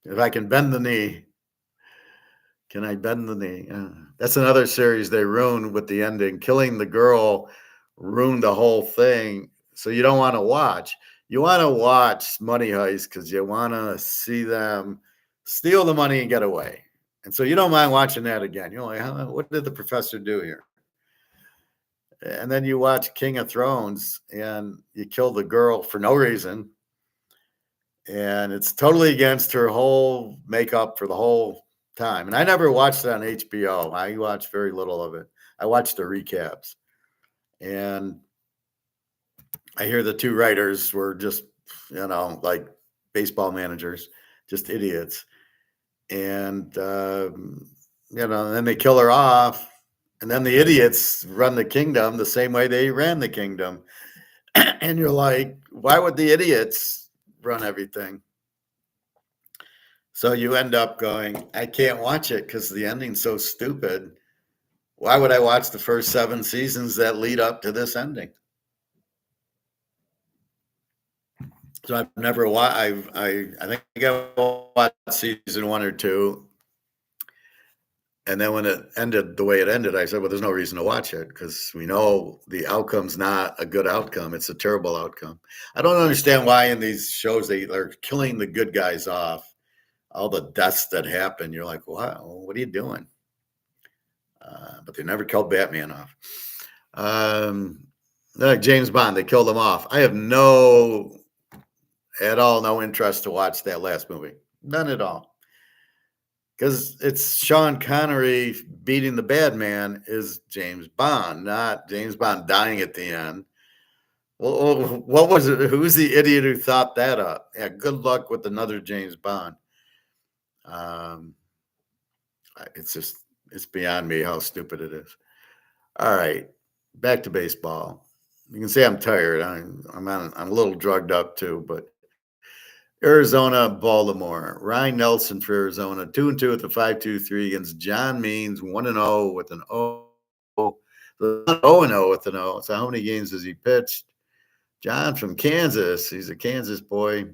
if I can bend the knee, can I bend the knee? That's another series they ruined with the ending. Killing the girl ruined the whole thing. So you don't want to watch. You want to watch Money Heist because you want to see them steal the money and get away. And so you don't mind watching that again. You're like, what did the professor do here? And then you watch King of Thrones and you kill the girl for no reason. And it's totally against her whole makeup for the whole time. And I never watched it on HBO. I watched very little of it. I watched the recaps. And I hear the two writers were just, like baseball managers, just idiots. And, then they kill her off. And then the idiots run the kingdom the same way they ran the kingdom. And you're like, why would the idiots run everything? So you end up going, I can't watch it because the ending's so stupid. Why would I watch the first 7 seasons that lead up to this ending? So I've never watched. I think I watched season 1 or 2, and then when it ended the way it ended, I said, "Well, there's no reason to watch it because we know the outcome's not a good outcome. It's a terrible outcome." I don't understand why in these shows they are killing the good guys off. All the deaths that happen, you're like, "Wow, what are you doing?" But they never killed Batman off. Like James Bond, they killed him off. I have no interest to watch that last movie. None at all. Because it's Sean Connery beating the bad man is James Bond, not James Bond dying at the end. Well, what was it? Who's the idiot who thought that up? Yeah, good luck with another James Bond. It's beyond me how stupid it is. All right, back to baseball. You can see I'm tired. I'm a little drugged up too, but Arizona, Baltimore. Ryan Nelson for Arizona, 2-2 with the 5.23 against John Means, 1-0 with an O. 0-0 with an O. So how many games has he pitched? John from Kansas. He's a Kansas boy.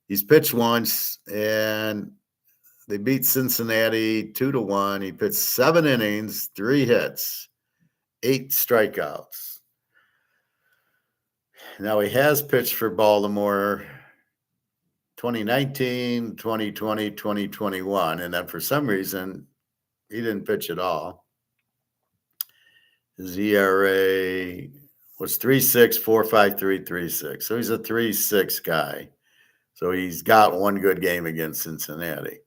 He's pitched once, and they beat Cincinnati 2-1. He pitched 7 innings, 3 hits, 8 strikeouts. Now he has pitched for Baltimore 2019, 2020, 2021. And then for some reason, he didn't pitch at all. His ERA was 3.6, 4.53, 3.6. So he's a 3.6 guy. So he's got one good game against Cincinnati.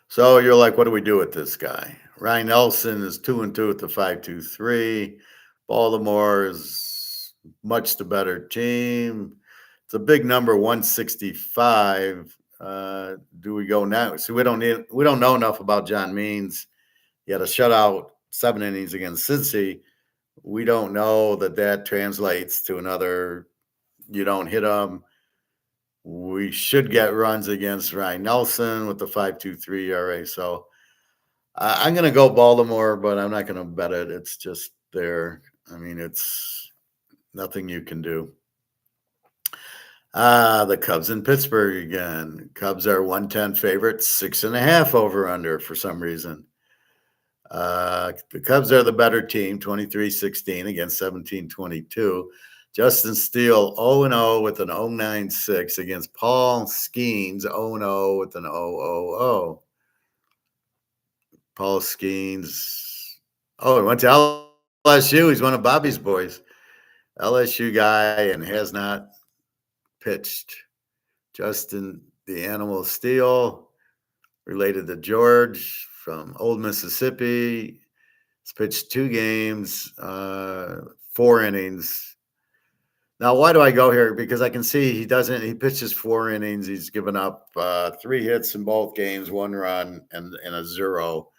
So you're like, what do we do with this guy? Ryan Nelson is 2-2 with the 5.23. Baltimore is much the better team. It's a big number, 165. Do we go now? See, we don't know enough about John Means. He had a shutout 7 innings against Cincy. We don't know that translates to another. You don't hit them. We should get runs against Ryan Nelson with the 5.23 ERA. So I'm going to go Baltimore, but I'm not going to bet it. It's just there. I mean, it's nothing you can do. The Cubs in Pittsburgh again. Cubs are 110 favorites, 6.5 over under for some reason. The Cubs are the better team, 23-16 against 17-22. Justin Steele 0-0 with an 0.96 against Paul Skeens 0-0 with an 0.00. Paul Skeens. Oh, he went to LSU. He's one of Bobby's boys. LSU guy and has not pitched. Justin the Animal Steele, related to George from Old Mississippi. He's pitched 2 games, 4 innings. Now, why do I go here? Because I can see he pitches 4 innings. He's given up 3 hits in both games, 1 run and a 0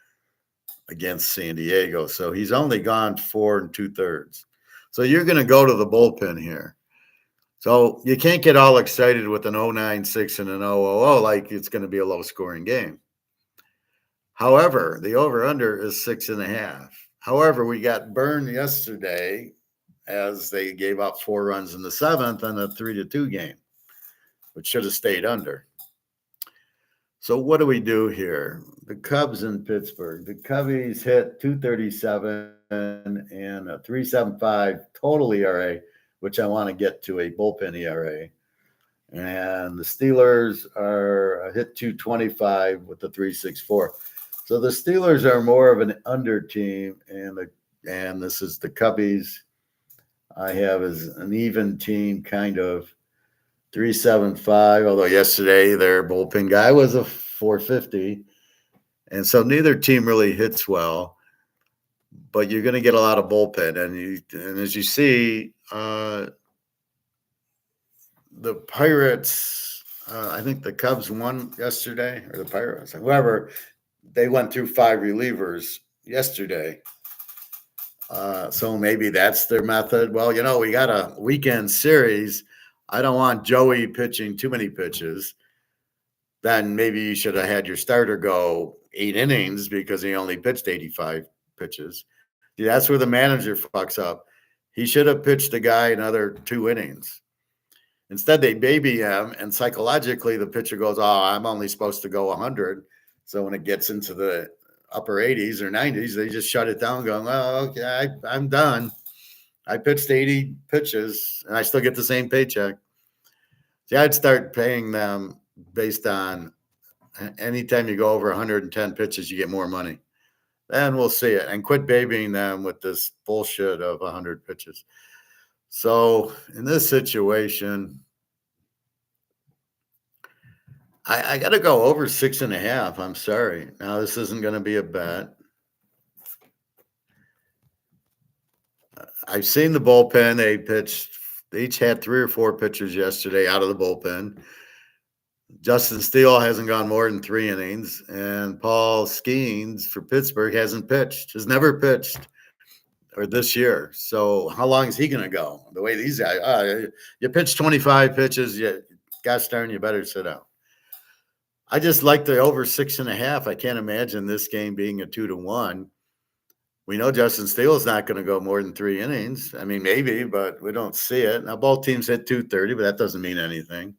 against San Diego. So he's only gone 4 2/3. So you're going to go to the bullpen here. So you can't get all excited with an 0.96 and an 0.00 like it's going to be a low scoring game. However, the over under is 6.5. However, we got burned yesterday as they gave up 4 runs in the seventh on a 3-2 game, which should have stayed under. So what do we do here? The Cubs in Pittsburgh. The Cubbies hit 237 and a 3.75 total ERA, which I want to get to a bullpen ERA. And the Steelers are hit 225 with the 3.64. So the Steelers are more of an under team, and this is the Cubbies. I have as an even team, kind of 3.75. Although yesterday their bullpen guy was a 4.50, and so neither team really hits well. But you're going to get a lot of bullpen, and as you see, the Pirates. I think the Cubs won yesterday, or the Pirates, whoever. They went through 5 relievers yesterday. So maybe that's their method. Well, we got a weekend series. I don't want Joey pitching too many pitches. Then maybe you should have had your starter go 8 innings because he only pitched 85 pitches. See, that's where the manager fucks up. He should have pitched the guy another 2 innings. Instead, they baby him, and psychologically, the pitcher goes, "Oh, I'm only supposed to go 100." So when it gets into the upper 80s or 90s, they just shut it down, going, "Oh, okay, I'm done. I pitched 80 pitches, and I still get the same paycheck." See, I'd start paying them based on anytime you go over 110 pitches, you get more money. Then we'll see it, and quit babying them with this bullshit of 100 pitches. So in this situation, I got to go over 6.5. I'm sorry. Now, this isn't going to be a bet. I've seen the bullpen. They each had 3 or 4 pitchers yesterday out of the bullpen. Justin Steele hasn't gone more than 3 innings, and Paul Skeens for Pittsburgh has never pitched, or this year. So how long is he going to go? The way these guys, you pitch 25 pitches, gosh darn, you better sit out. I just like the over 6.5. I can't imagine this game being a 2-1. We know Justin Steele is not going to go more than 3 innings. I mean, maybe, but we don't see it. Now, both teams hit 230, but that doesn't mean anything.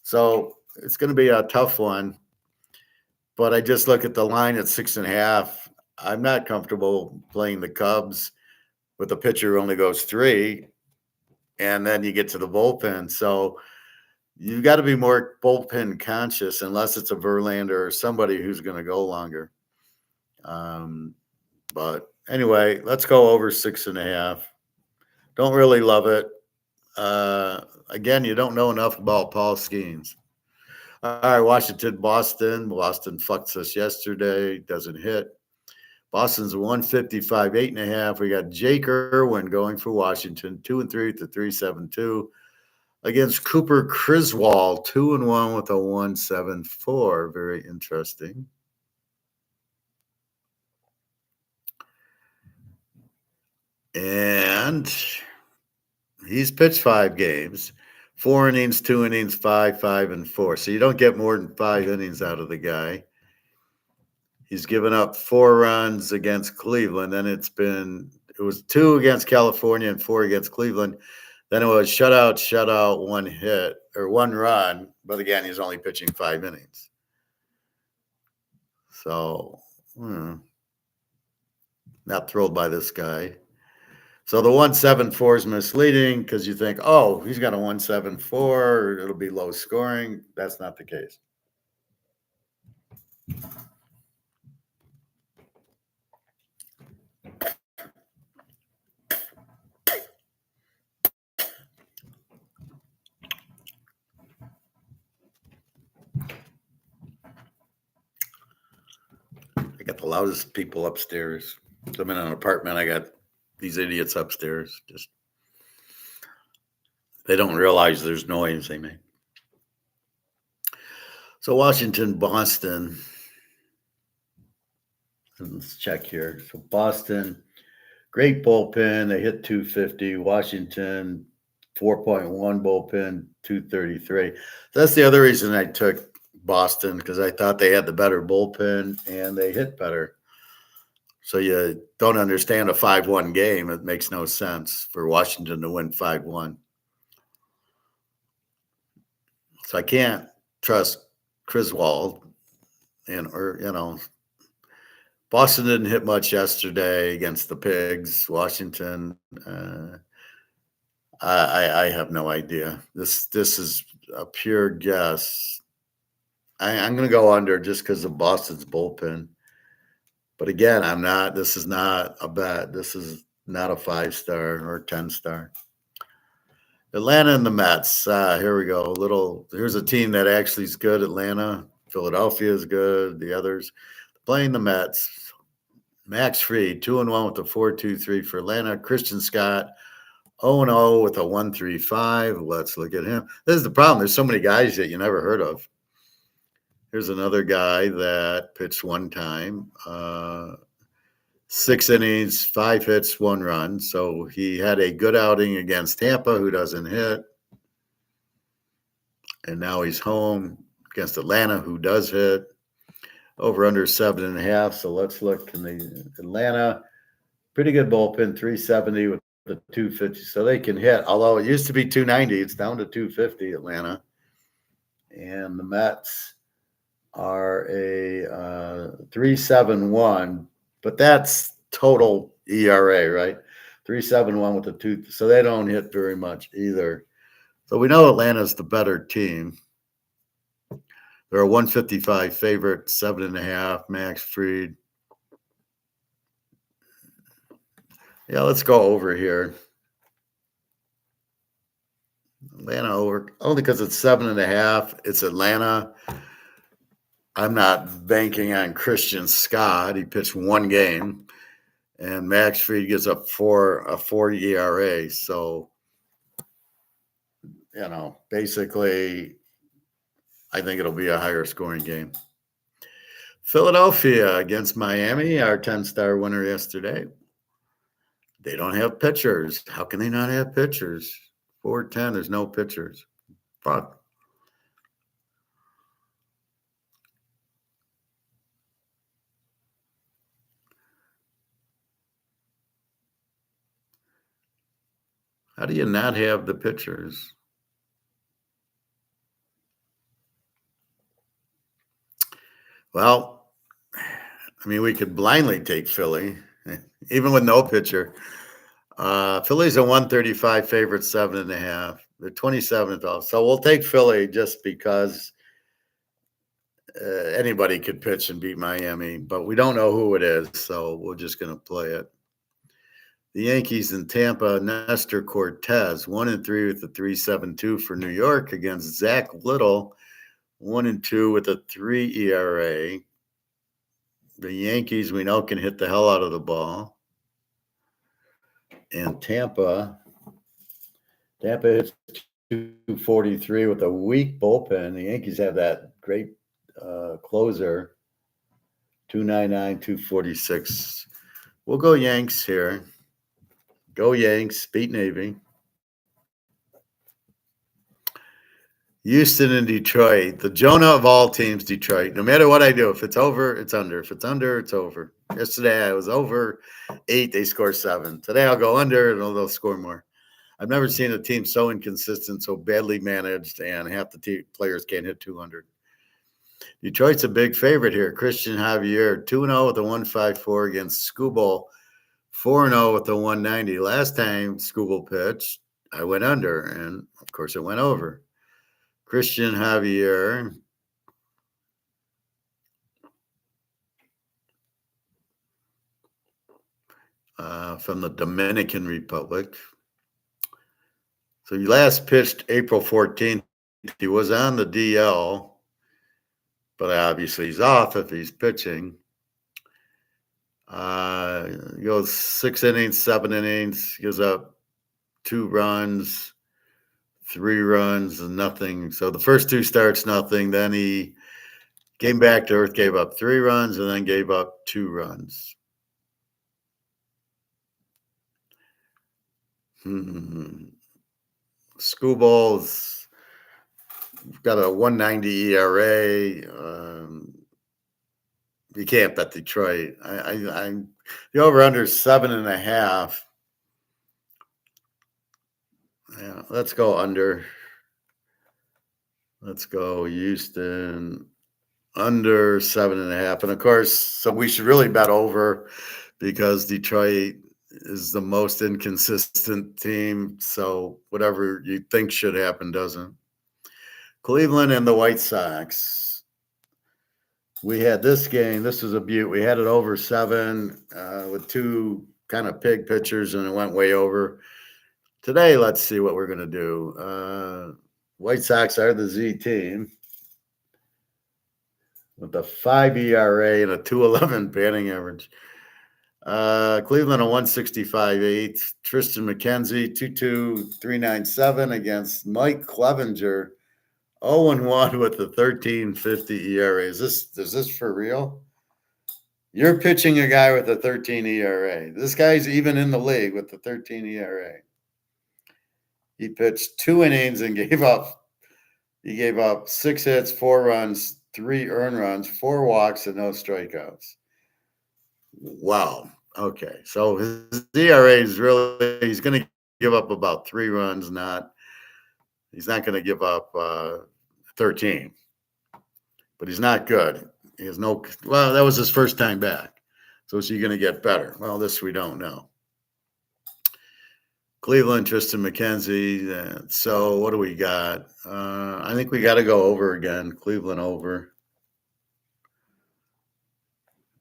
So it's going to be a tough one. But I just look at the line at 6.5. I'm not comfortable playing the Cubs with a pitcher who only goes 3, and then you get to the bullpen. So you've got to be more bullpen conscious, unless it's a Verlander or somebody who's going to go longer. But anyway, let's go over 6.5. Don't really love it. Again, you don't know enough about Paul Skeens. All right, Washington, Boston. Boston fucked us yesterday. Doesn't hit. Boston's 155, 8.5. We got Jake Irwin going for Washington, 2-3 with the 3.72. Against Cooper Criswell, 2-1 with a 1.74. Very interesting. And he's pitched 5 games, 4 innings, 2 innings, 5, 5, and 4. So you don't get more than 5 innings out of the guy. He's given up 4 runs against Cleveland. Then it was 2 against California and 4 against Cleveland. Then it was shutout, 1 hit or 1 run. But again, he's only pitching 5 innings. So, not thrilled by this guy. So the 1.74 is misleading because you think, oh, he's got a 1.74, it'll be low scoring. That's not the case. I got the loudest people upstairs. I'm in an apartment. I got these idiots upstairs. Just they don't realize there's noise they make. So Washington, Boston. Let's check here. So Boston, great bullpen. They hit 250. Washington, 4.1 bullpen, 233. That's the other reason I took Boston, because I thought they had the better bullpen and they hit better. So you don't understand a 5-1 game. It makes no sense for Washington to win 5-1. So I can't trust Griswold, Boston didn't hit much yesterday against the Pigs. Washington, I have no idea. This is a pure guess. I'm going to go under just because of Boston's bullpen. But again, I'm not. This is not a bet. This is not a 5-star or 10-star. Atlanta and the Mets. Here we go. Here's a team that actually is good. Atlanta. Philadelphia is good. The others playing the Mets. Max Fried, 2-1 with a 4.23 for Atlanta. Christian Scott, 0-0 with a 1.35. Let's look at him. This is the problem. There's so many guys that you never heard of. Here's another guy that pitched one time. 6 innings, 5 hits, 1 run. So he had a good outing against Tampa, who doesn't hit. And now he's home against Atlanta, who does hit. Over under 7.5. So let's look in the Atlanta. Pretty good bullpen, 370 with the 250. So they can hit. Although it used to be 290, it's down to 250, Atlanta. And the Mets are a 3.71, but that's total ERA, right? 3.71 with the 2. So they don't hit very much either. So we know Atlanta's the better team. They're a 155 favorite, 7.5, Max Fried. Yeah, let's go over here. Atlanta over, only because it's 7.5. It's Atlanta. I'm not banking on Christian Scott. He pitched 1 game, and Max Fried gives up a 4 ERA. So, basically, I think it'll be a higher scoring game. Philadelphia against Miami, our 10-star winner yesterday. They don't have pitchers. How can they not have pitchers? 4-10, there's no pitchers. Fuck. How do you not have the pitchers? Well, we could blindly take Philly, even with no pitcher. Philly's a 135 favorite, 7.5. They're 27th. So we'll take Philly just because anybody could pitch and beat Miami, but we don't know who it is, so we're just going to play it. The Yankees in Tampa, Nestor Cortez, 1-3 with a 3.72 for New York against Zach Little, 1-2 with a 3 ERA. The Yankees, we know, can hit the hell out of the ball. And Tampa hits 243 with a weak bullpen. The Yankees have that great closer, 299, 246. We'll go Yanks here. Go Yanks, beat Navy. Houston and Detroit, the Jonah of all teams, Detroit. No matter what I do, if it's over, it's under. If it's under, it's over. Yesterday I was over 8, they score 7. Today I'll go under, and they'll score more. I've never seen a team so inconsistent, so badly managed, and half the players can't hit 200. Detroit's a big favorite here. Christian Javier, 2-0 with a 1.54 against Skubal, 4-0 with a 1.90. Last time Skubal pitched, I went under, and of course it went over. Christian Javier, from the Dominican Republic. So he last pitched April 14th. He was on the DL, but obviously he's off if he's pitching. He goes 6 innings, 7 innings, gives up 2 runs, 3 runs, and nothing. So the first 2 starts, nothing. Then he came back to earth, gave up 3 runs, and then gave up 2 runs. Scooble's got a 190 ERA. You can't bet Detroit. The over under 7.5. Yeah, let's go under. Let's go Houston under 7.5. And of course, so we should really bet over because Detroit is the most inconsistent team. So whatever you think should happen doesn't. Cleveland and the White Sox. We had this game. This was a beaut. We had it over 7 with two kind of pig pitchers, and it went way over. Today, let's see what we're going to do. White Sox are the Z team with a 5 ERA and a 2.11 batting average. Cleveland a 165.8. Tristan McKenzie 2.2397 against Mike Clevenger 0-1 with a 13.50 ERA. Is this for real? You're pitching a guy with a 13 ERA. This guy's even in the league with the 13 ERA. He pitched 2 innings and gave up 6 hits, 4 runs, 3 earned runs, 4 walks, and no strikeouts. Wow. Okay. So his ERA is really, he's going to give up about 3 runs, he's not going to give up 13. But he's not good. He has no, well, that was his first time back. So is he going to get better? Well, this we don't know. Cleveland, Tristan McKenzie. So what do we got? I think we got to go over again. Cleveland over.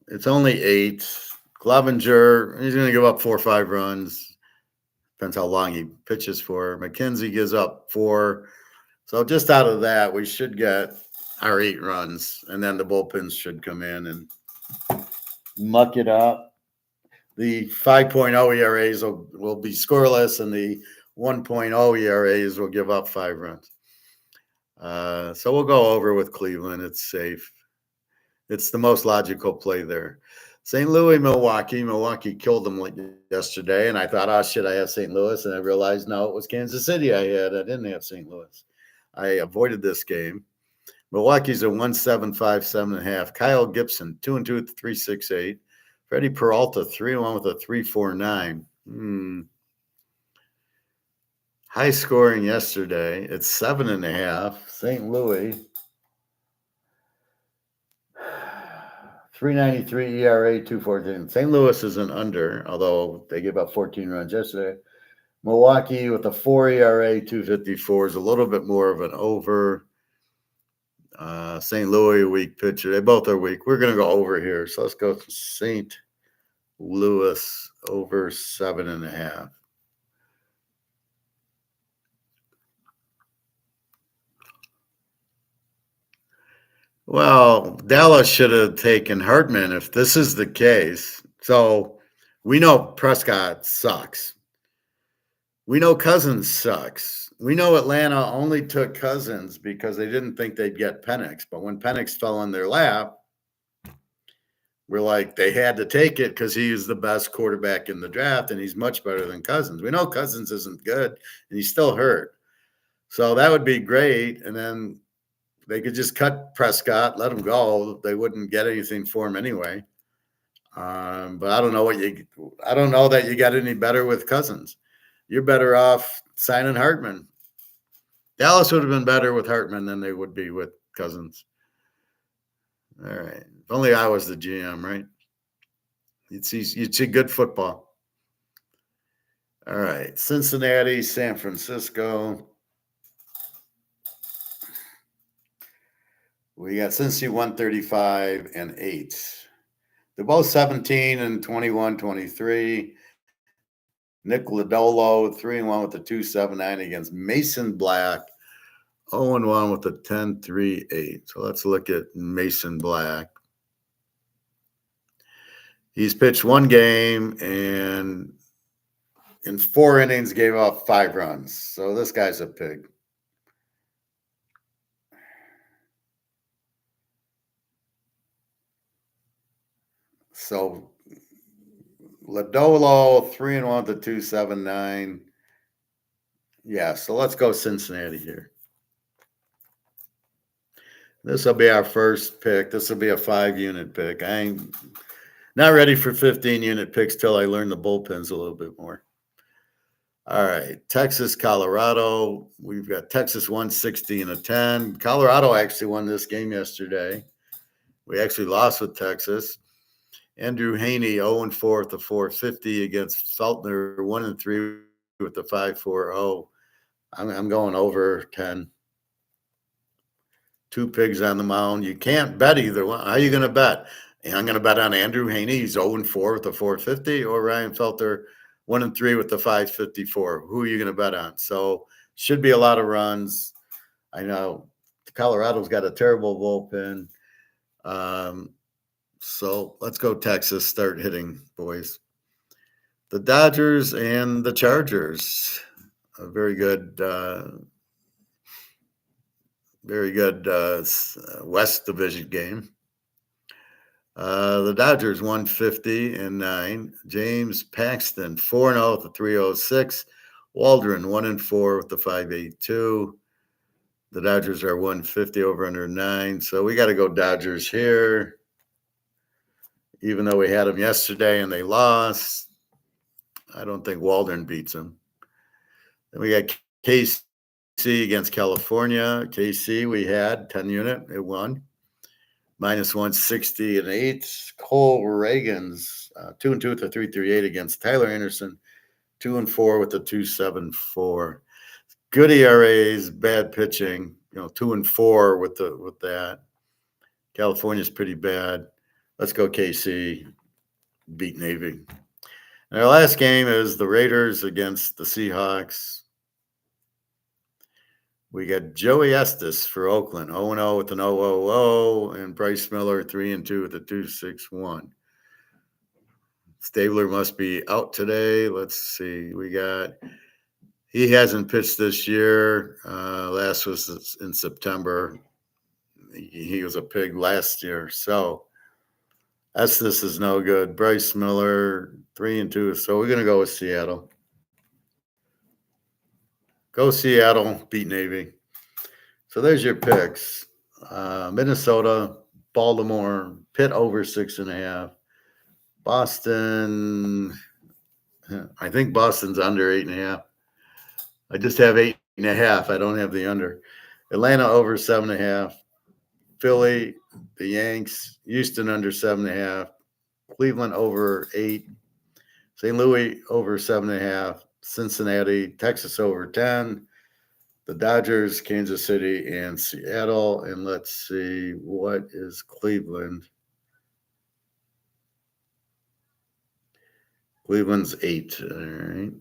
It's only 8. Clevenger, he's going to give up 4 or 5 runs. Depends how long he pitches for. McKenzie gives up 4. So just out of that, we should get our 8 runs, and then the bullpens should come in and muck it up. The 5.0 ERAs will be scoreless, and the 1.0 ERAs will give up 5 runs. So we'll go over with Cleveland. It's safe. It's the most logical play there. St. Louis, Milwaukee. Milwaukee killed them yesterday, and I thought, oh, shit, I have St. Louis, and I realized, no, it was Kansas City I had. I didn't have St. Louis. I avoided this game. Milwaukee's a 1.75, 7.5. Kyle Gibson, 2-2 with 3.68. Freddie Peralta, 3-1 with a 3.49. High scoring yesterday. It's 7.5. St. Louis, 3.93 ERA, 2.14. St. Louis is an under, although they gave up 14 runs yesterday. Milwaukee with a 4 ERA, 2.54 is a little bit more of an over. St. Louis, weak pitcher. They both are weak. We're going to go over here. So let's go to St. Louis over 7.5. Well, Dallas should have taken Hartman if this is the case. So we know Prescott sucks. We know Cousins sucks. We know Atlanta only took Cousins because they didn't think they'd get Penix. But when Penix fell in their lap, we're like, they had to take it because he is the best quarterback in the draft, and he's much better than Cousins. We know Cousins isn't good, and he's still hurt. So that would be great. And then they could just cut Prescott, let him go. They wouldn't get anything for him anyway. But I don't know that you got any better with Cousins. You're better off signing Hartman. Dallas would have been better with Hartman than they would be with Cousins. All right. If only I was the GM, right? You'd see good football. All right. Cincinnati, San Francisco. We got Cincy 135-8. They're both 17 and 21-23. Nick Lodolo, 3-1 with a 2.79 against Mason Black, 0-1 with a 10.38. So let's look at Mason Black. He's pitched 1 game and in 4 innings gave up 5 runs. So this guy's a pig. So Lodolo, 3-1 with a 2.79. Yeah, so let's go Cincinnati here. This will be our first pick. This will be a 5-unit pick. I ain't not ready for 15-unit picks till I learn the bullpens a little bit more. All right, Texas, Colorado. We've got Texas 160 and a 10. Colorado actually won this game yesterday. We actually lost with Texas. Andrew Haney 0 and 4 with the 450 against Feltner 1 and 3 with the 5.40. I'm going over 10. Two pigs on the mound. You can't bet either one. How are you going to bet? And I'm going to bet on Andrew Haney. He's 0 and 4 with the 450, or Ryan Felter 1 and 3 with the 554. Who are you going to bet on? So should be a lot of runs. I know Colorado's got a terrible bullpen. So let's go Texas. Start hitting, boys. The Dodgers and the Chargers. A very good West Division game. The Dodgers 150 and 9. James Paxton 4-0 with the 306. Waldron 1 and 4 with the 582. The Dodgers are 150 over under 9. So we got to go Dodgers here. Even though we had them yesterday and they lost, I don't think Waldron beats them. Then we got KC against California. KC, we had 10-unit. It won. Minus 160 and 8. Cole Reagan's 2 and 2 with the 338 against Tyler Anderson. 2 and 4 with the 274. Good ERAs, bad pitching. 2 and 4 with that. California's pretty bad. Let's go KC. Beat Navy. And our last game is the Raiders against the Seahawks. We got Joey Estes for Oakland, 0-0 with an 0-0, and Bryce Miller 3 and 2 with a 2.61. Stabler must be out today. Let's see. He hasn't pitched this year. Last was in September. He was a pig last year. So Estes is no good. Bryce Miller 3 and 2. So we're gonna go with Seattle. Go Seattle, beat Navy. So there's your picks. Minnesota, Baltimore, Pitt over 6.5. Boston, I think Boston's under 8.5. I just have 8.5. I don't have the under. Atlanta over 7.5. Philly, the Yanks, Houston under 7.5. Cleveland over 8. St. Louis over 7.5. Cincinnati, Texas over 10. The Dodgers, Kansas City, and Seattle. And let's see, what is Cleveland? Cleveland's 8. All right.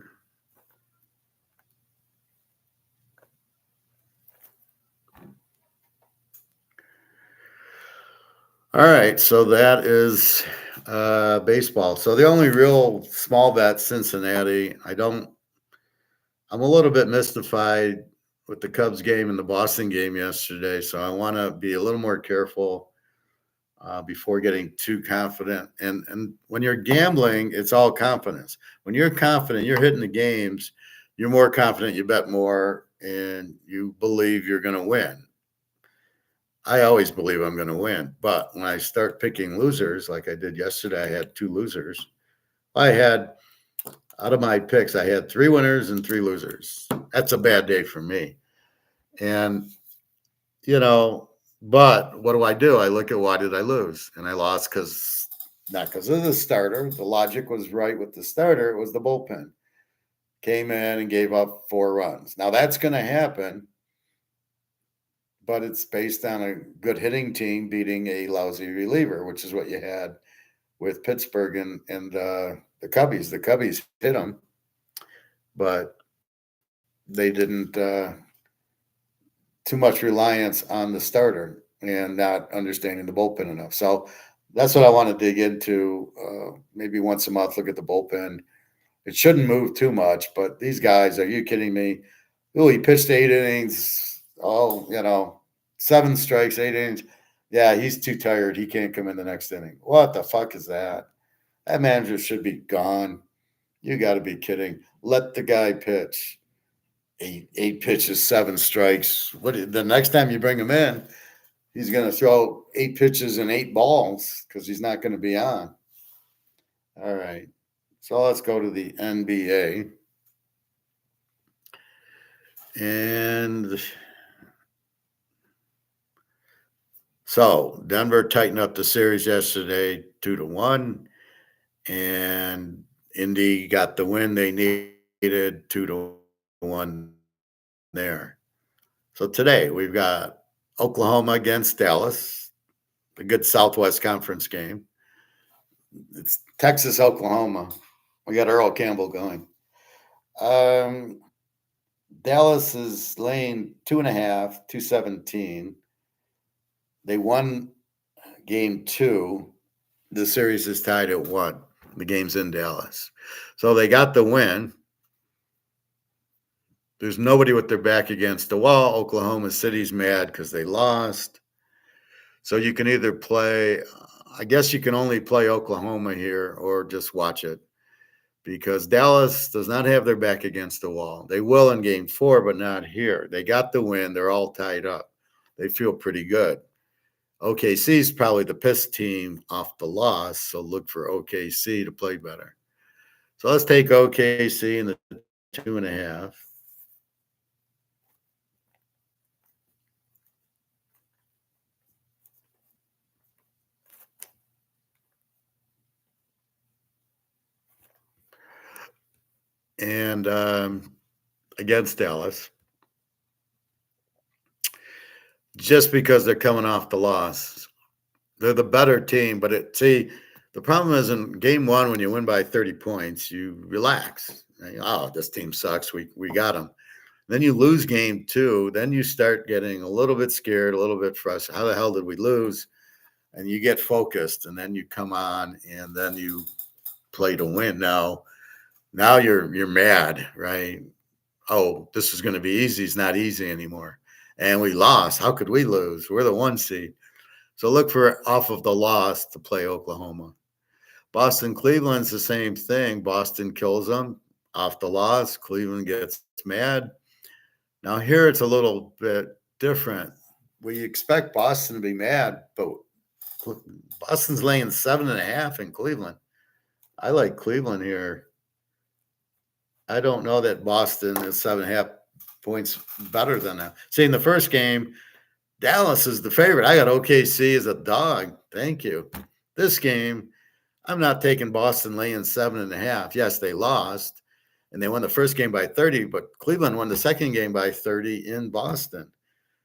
All right. So that is baseball. So the only real small bet, Cincinnati. I'm a little bit mystified with the Cubs game and the Boston game yesterday. So I want to be a little more careful before getting too confident. And when you're gambling, it's all confidence. When you're confident, you're hitting the games, you're more confident, you bet more, and you believe you're going to win. I always believe I'm going to win. But when I start picking losers, like I did yesterday, I had 2 losers. Out of my picks, I had 3 winners and 3 losers. That's a bad day for me. And, but what do? I look at why did I lose? And I lost not because of the starter. The logic was right with the starter. It was the bullpen. Came in and gave up 4 runs. Now that's going to happen, but it's based on a good hitting team beating a lousy reliever, which is what you had with Pittsburgh and the Cubbies. The Cubbies hit them, but they didn't too much reliance on the starter and not understanding the bullpen enough. So that's what I want to dig into. Maybe once a month, look at the bullpen. It shouldn't move too much, but these guys, are you kidding me? Oh, he pitched 8 innings. 7 strikes, 8 innings. Yeah, he's too tired. He can't come in the next inning. What the fuck is that? That manager should be gone. You got to be kidding. Let the guy pitch. Eight pitches, 7 strikes. The next time you bring him in, he's going to throw 8 pitches and 8 balls because he's not going to be on. All right. So let's go to the NBA. And so Denver tightened up the series yesterday 2-1. And Indy got the win they needed 2-1 there. So today we've got Oklahoma against Dallas, a good Southwest Conference game. It's Texas, Oklahoma. We got Earl Campbell going. Dallas is laying 2.5, 217. They won game 2. The series is tied at 1. The game's in Dallas. So they got the win. There's nobody with their back against the wall. Oklahoma City's mad because they lost. So you can either play, I guess you can only play Oklahoma here or just watch it because Dallas does not have their back against the wall. They will in game 4, but not here. They got the win. They're all tied up. They feel pretty good. OKC's probably the pissed team off the loss, so look for OKC to play better. So let's take OKC in the 2.5. And against Dallas, just because they're coming off the loss. They're the better team, but the problem is in game 1, when you win by 30 points, you relax. Oh, this team sucks. We got them. Then you lose game 2. Then you start getting a little bit scared, a little bit frustrated. How the hell did we lose? And you get focused, and then you come on, and then you play to win. Now you're mad, right? Oh, this is going to be easy. It's not easy anymore. And we lost. How could we lose? We're the 1 seed. So look for off of the loss to play Oklahoma. Boston, Cleveland's the same thing. Boston kills them off the loss. Cleveland gets mad. Now here it's a little bit different. We expect Boston to be mad, but Boston's laying 7.5 in Cleveland. I like Cleveland here. I don't know that Boston is 7.5 points better than them. See, in the first game, Dallas is the favorite. I got OKC as a dog. Thank you. This game, I'm not taking Boston laying 7.5. Yes, they lost, and they won the first game by 30, but Cleveland won the second game by 30 in Boston.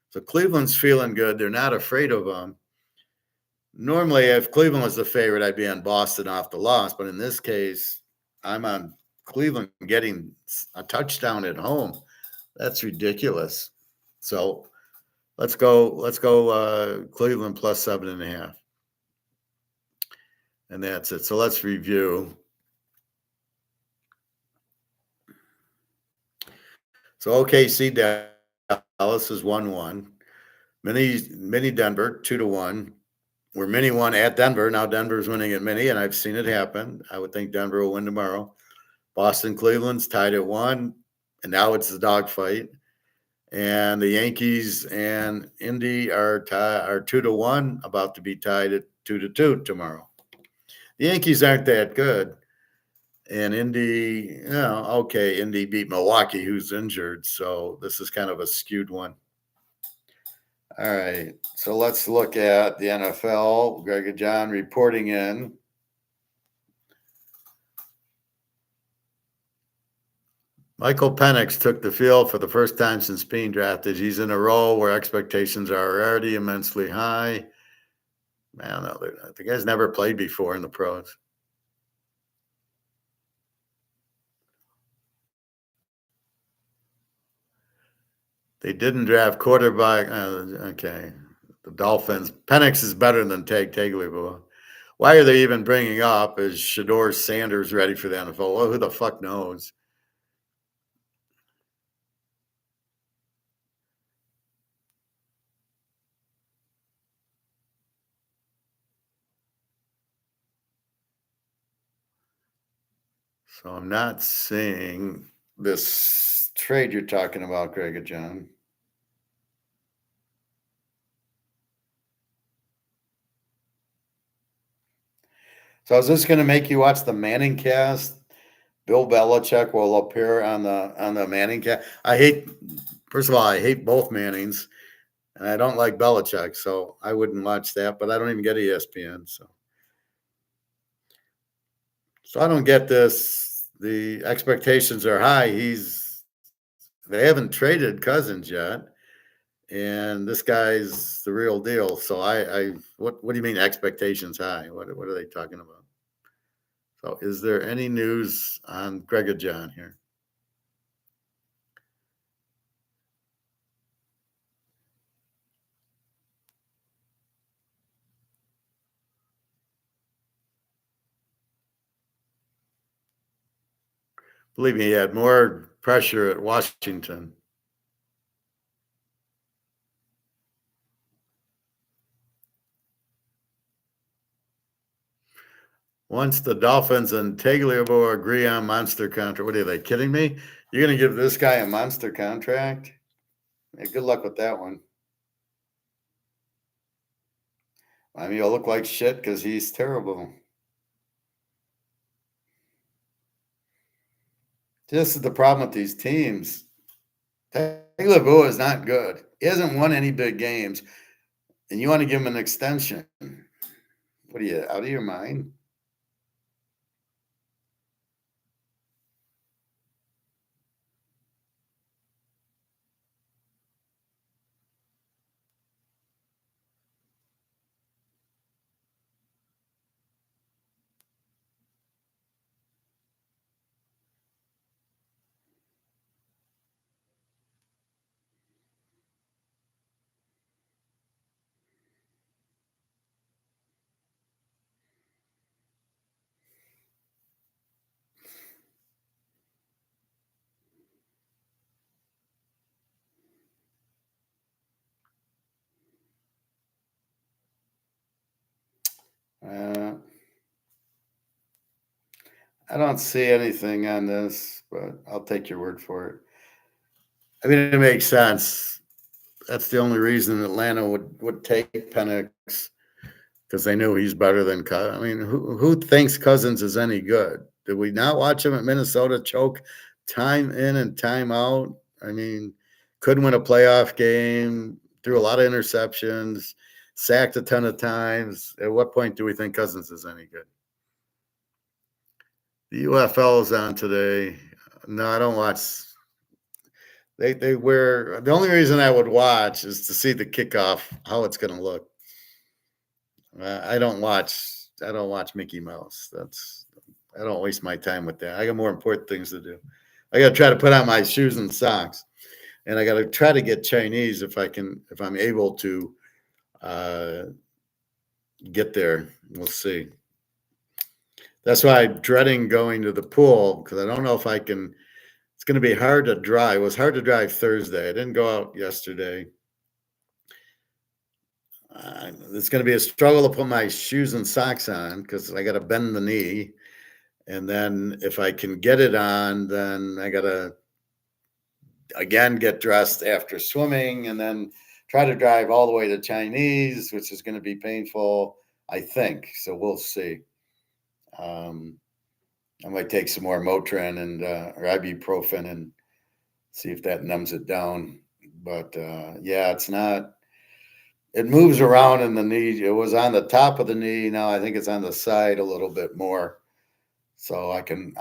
So Cleveland's feeling good. They're not afraid of them. Normally, if Cleveland was the favorite, I'd be on Boston off the loss, but in this case, I'm on Cleveland getting a touchdown at home. That's ridiculous. So let's go Cleveland plus 7.5. And that's it. So let's review. So OKC Dallas is 1-1. Mini Denver 2-1. We're mini 1 at Denver. Now Denver's winning at mini, and I've seen it happen. I would think Denver will win tomorrow. Boston Cleveland's tied at 1, and now it's the dogfight. And the Yankees and Indy are 2-1, about to be tied at 2-2 tomorrow. The Yankees aren't that good. And Indy, okay, Indy beat Milwaukee, who's injured. So this is kind of a skewed one. All right. So let's look at the NFL. Greg and John reporting in. Michael Penix took the field for the first time since being drafted. He's in a role where expectations are already immensely high. Man, no, the guy's never played before in the pros. They didn't draft quarterback. Okay. The Dolphins. Penix is better than Tagliabue. Why are they even bringing up is Shador Sanders ready for the NFL? Well, who the fuck knows? So I'm not seeing this trade you're talking about, Greg and John? So is this going to make you watch the Manning cast? Bill Belichick will appear on the Manning cast. First of all, I hate both Mannings, and I don't like Belichick, so I wouldn't watch that. But I don't even get ESPN, so I don't get this. The expectations are high. They haven't traded Cousins yet, and this guy's the real deal. So what do you mean expectations high? What are they talking about? So is there any news on Greg and John here? Believe me, he had more pressure at Washington. Once the Dolphins and Tagliabue agree on monster contract, what are they kidding me? You're going to give this guy a monster contract? Hey, good luck with that one. I mean, he'll look like shit because he's terrible. This is the problem with these teams. Tagliabue is not good. He hasn't won any big games, and you want to give him an extension. What are you, out of your mind? Uh, I don't see anything on this, but I'll take your word for it. I mean, it makes sense. That's the only reason Atlanta would take Penix because they knew he's better than Cousins. I mean, who thinks Cousins is any good? Did we not watch him at Minnesota choke time in and time out? I mean, couldn't win a playoff game, threw a lot of interceptions, sacked a ton of times. At what point do we think Cousins is any good? The UFL is on today. No, I don't watch. They wear. The only reason I would watch is to see the kickoff, how it's going to look. I don't watch. I don't watch Mickey Mouse. I don't waste my time with that. I got more important things to do. I got to try to put on my shoes and socks, and I got to try to get Chinese if I'm able to uh, get there. We'll see. That's why I'm dreading going to the pool because I don't know if I can. It's going to be hard to drive. It was hard to drive Thursday. I didn't go out yesterday. It's going to be a struggle to put my shoes and socks on because I got to bend the knee. And then if I can get it on, then I got to again get dressed after swimming and then try to drive all the way to Chinese, which is going to be painful, I think. So we'll see. I might take some more Motrin and or ibuprofen and see if that numbs it down. But yeah, it's not. It moves around in the knee. It was on the top of the knee. Now I think it's on the side a little bit more. So I can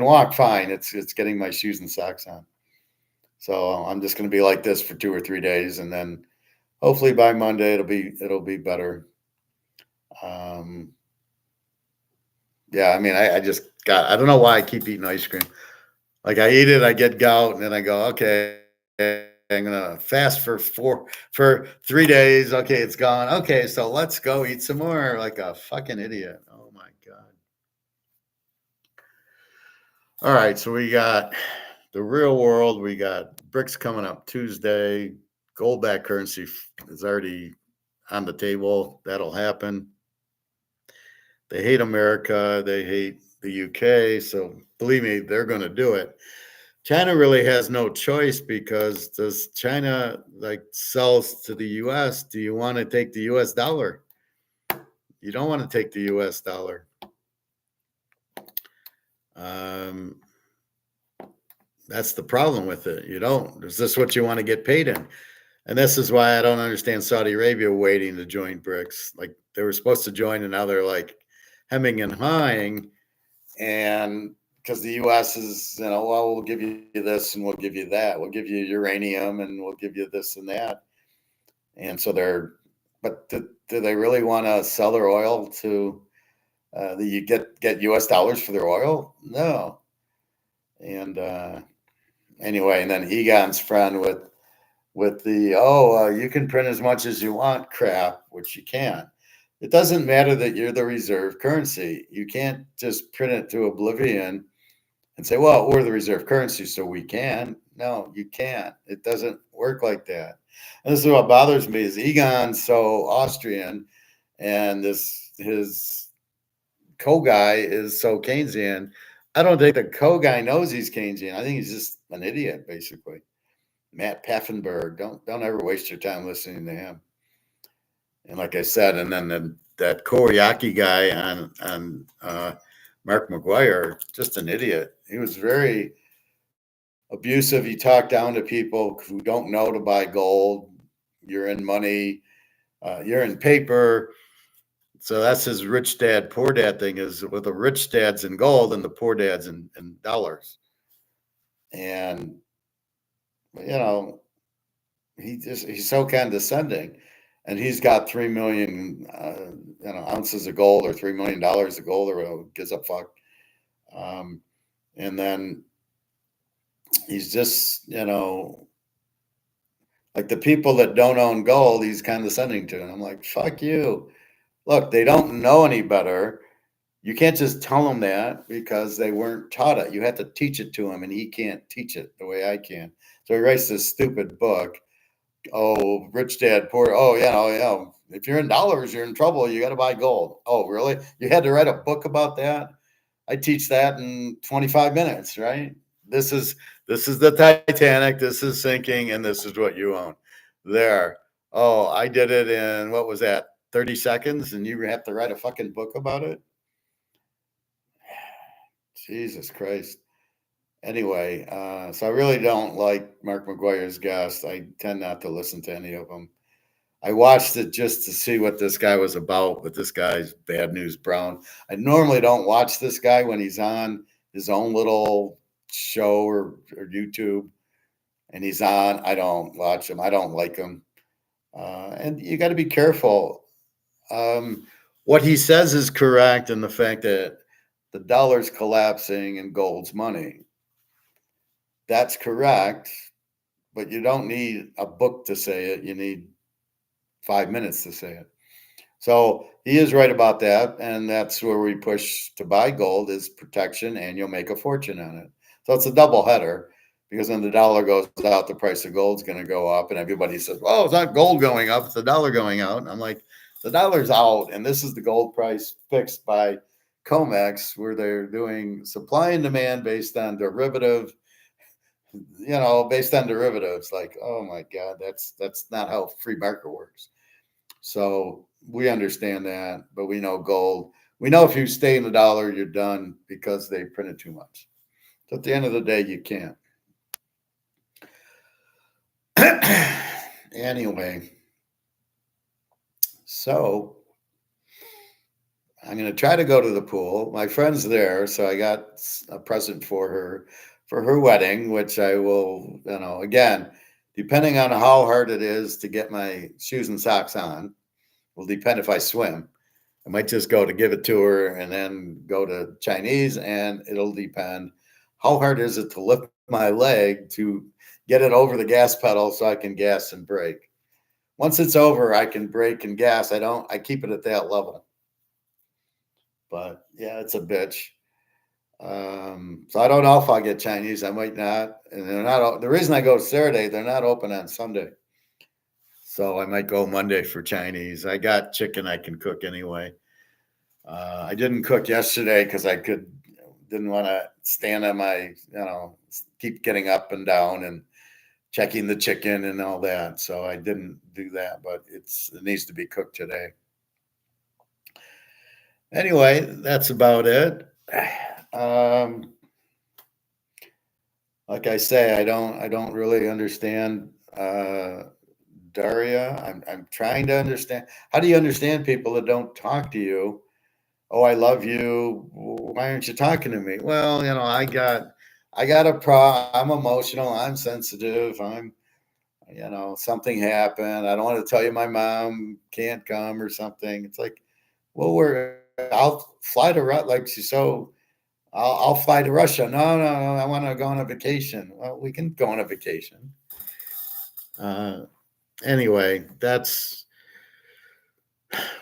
walk fine. It's getting my shoes and socks on. So I'm just going to be like this for 2 or 3 days, and then hopefully by Monday it'll be better. Yeah, I mean I just I don't know why I keep eating ice cream. Like I eat it, I get gout, and then I go, okay, I'm gonna fast for 3 days. Okay, it's gone. Okay, so let's go eat some more like a fucking idiot. Oh my God. All right, so we got the real world. We got brics coming up Tuesday. Gold back currency is already on the table. That'll happen. They hate America. They hate the UK. So believe me, they're going to do it. China really has no choice because does China like sells to the US? Do you want to take the US dollar? You don't want to take the US dollar. Um, that's the problem with it. You don't. Is this what you want to get paid in? And this is why I don't understand Saudi Arabia waiting to join BRICS. Like they were supposed to join, and now they're like hemming and hawing. And because the U.S. is, well, we'll give you this and we'll give you that. We'll give you uranium and we'll give you this and that. And so but do they really want to sell their oil to you get U.S. dollars for their oil? No. And anyway, and then Egon's friend with the you can print as much as you want crap, which you can't. It doesn't matter that you're the reserve currency. You can't just print it to oblivion and say, well, we're the reserve currency, so we can. No, you can't. It doesn't work like that. And this is what bothers me is Egon's so Austrian and his co-guy is so Keynesian. I don't think the co-guy knows he's Keynesian. I think he's just an idiot, basically. Matt Pfaffenberg. Don't ever waste your time listening to him. And like I said, and then that Koriaki guy on Mark McGuire, just an idiot. He was very abusive. He talked down to people who don't know to buy gold. You're in money. You're in paper. So that's his rich dad, poor dad thing is with the rich dad's in gold and the poor dad's in dollars. And, he's so condescending. And he's got 3 million, ounces of gold or $3 million of gold or whatever, gives a fuck. And then he's just, like the people that don't own gold, he's condescending to. And I'm like, fuck you. Look, they don't know any better. You can't just tell them that because they weren't taught it. You have to teach it to him, and he can't teach it the way I can. So he writes this stupid book. Oh, rich dad, poor. Oh, if you're in dollars, you're in trouble. You got to buy gold. Oh, really? You had to write a book about that? I teach that in 25 minutes, right? This is the Titanic. This is sinking, and this is what you own. There. Oh, I did it in what was that? 30 seconds, and you have to write a fucking book about it. Jesus Christ. Anyway, so I really don't like Mark McGuire's guest. I tend not to listen to any of them. I watched it just to see what this guy was about, but this guy's Bad News Brown. I normally don't watch this guy when he's on his own little show or YouTube, and he's on. I don't watch him. I don't like him. And you got to be careful. What he says is correct in the fact that the dollar's collapsing and gold's money. That's correct, but you don't need a book to say it. You need 5 minutes to say it. So he is right about that. And that's where we push to buy gold is protection, and you'll make a fortune on it. So it's a double header because when the dollar goes out, the price of gold's going to go up. And everybody says, well, it's not gold going up, it's the dollar going out. And I'm like, the dollar's out. And this is the gold price fixed by COMEX, where they're doing supply and demand based on derivatives. Like, oh my God, that's not how free market works. So we understand that, but we know gold. We know if you stay in the dollar, you're done because they printed too much. So at the end of the day, you can't. Anyway, so I'm going to try to go to the pool. My friend's there, so I got a present for her wedding, which I will, again, depending on how hard it is to get my shoes and socks on, will depend if I swim. I might just go to give it to her and then go to Chinese, and it'll depend. How hard is it to lift my leg to get it over the gas pedal so I can gas and brake? Once it's over, I can brake and gas. I keep it at that level. But yeah, it's a bitch. So I don't know if I'll get Chinese. I might not. And they're not. The reason I go Saturday, they're not open on Sunday. So I might go Monday for Chinese. I got chicken I can cook anyway. I didn't cook yesterday because I could didn't want to stand on my, keep getting up and down and checking the chicken and all that. So I didn't do that, but it needs to be cooked today. Anyway, that's about it. Like I say, I don't really understand Daria. I'm trying to understand. How do you understand people that don't talk to you? Oh, I love you. Why aren't you talking to me? Well, I got I'm emotional. I'm sensitive. Something happened. I don't want to tell you my mom can't come or something. It's like, well, I'll fly to I'll fly to Russia. No, I want to go on a vacation. Well, we can go on a vacation. Anyway, that's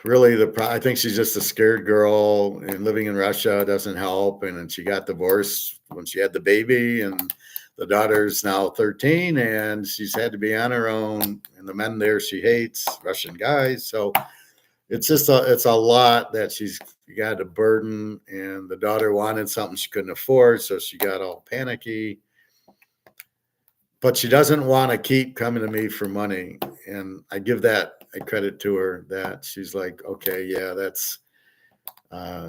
really I think she's just a scared girl, and living in Russia doesn't help. And then she got divorced when she had the baby, and the daughter's now 13, and she's had to be on her own. And the men there she hates, Russian guys. So it's just it's a lot that she's got a burden, and the daughter wanted something she couldn't afford, so she got all panicky. But she doesn't want to keep coming to me for money, and I give that a credit to her, that she's like, okay, yeah, that's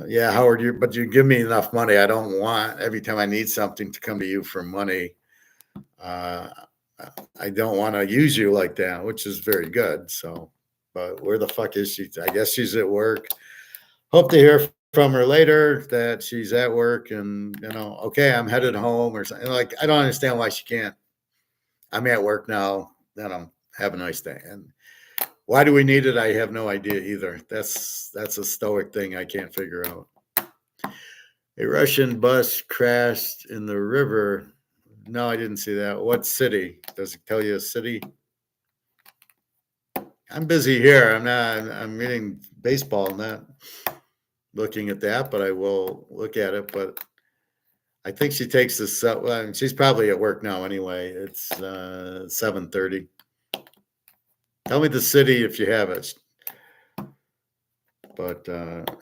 yeah, Howard, but you give me enough money. I don't want every time I need something to come to you for money. I don't want to use you like that, which is very good. So, but where the fuck is she? I guess she's at work. Hope to hear from her later that she's at work, and okay, I'm headed home or something. Like, I don't understand why she can't. I'm at work now. Have a nice day. And why do we need it? I have no idea either. That's a stoic thing I can't figure out. A Russian bus crashed in the river. No, I didn't see that. What city? Does it tell you a city? I'm busy here. I'm reading baseball, not looking at that, but I will look at it. But I think she takes this. Well, she's probably at work now anyway. It's 7:30. Tell me the city if you have it. But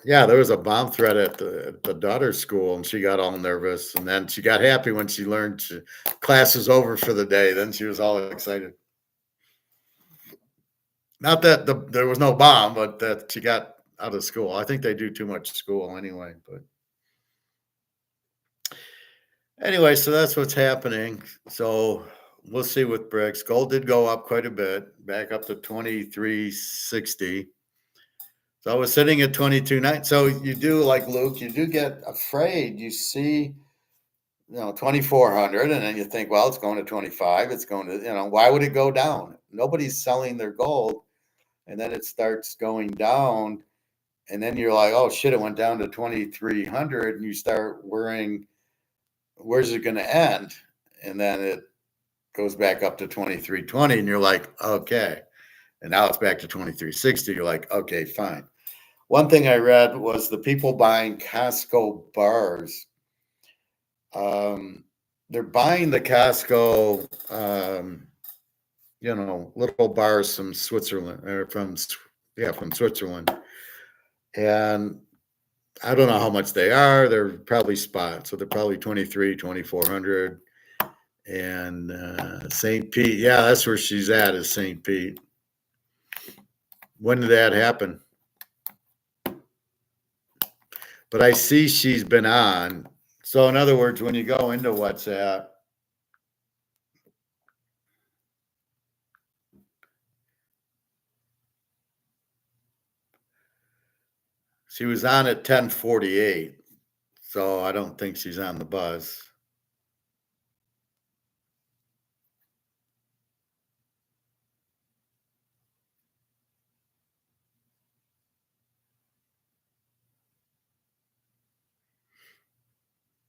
yeah, there was a bomb threat at the daughter's school, and she got all nervous. And then she got happy when she learned class is over for the day. Then she was all excited. Not that there was no bomb, but that she got out of school. I think they do too much school anyway. But anyway, so that's what's happening. So we'll see with brics. Gold did go up quite a bit, back up to 23.60. So I was sitting at 22.9. So you do, like Luke, you do get afraid. You see, 2,400, and then you think, well, it's going to 25. It's going to, why would it go down? Nobody's selling their gold. And then it starts going down. And then you're like, oh, shit, it went down to 2,300. And you start worrying, where's it going to end? And then it goes back up to 23.20. And you're like, okay. And now it's back to 23.60. You're like, okay, fine. One thing I read was the people buying Costco bars. They're buying the Costco, little bars from Switzerland, or from Switzerland. And I don't know how much they are. They're probably spot. So they're probably 2,400. And St. Pete. Yeah, that's where she's at, is St. Pete. When did that happen? But I see she's been on. So in other words, when you go into WhatsApp, she was on at 10:48. So I don't think she's on the bus.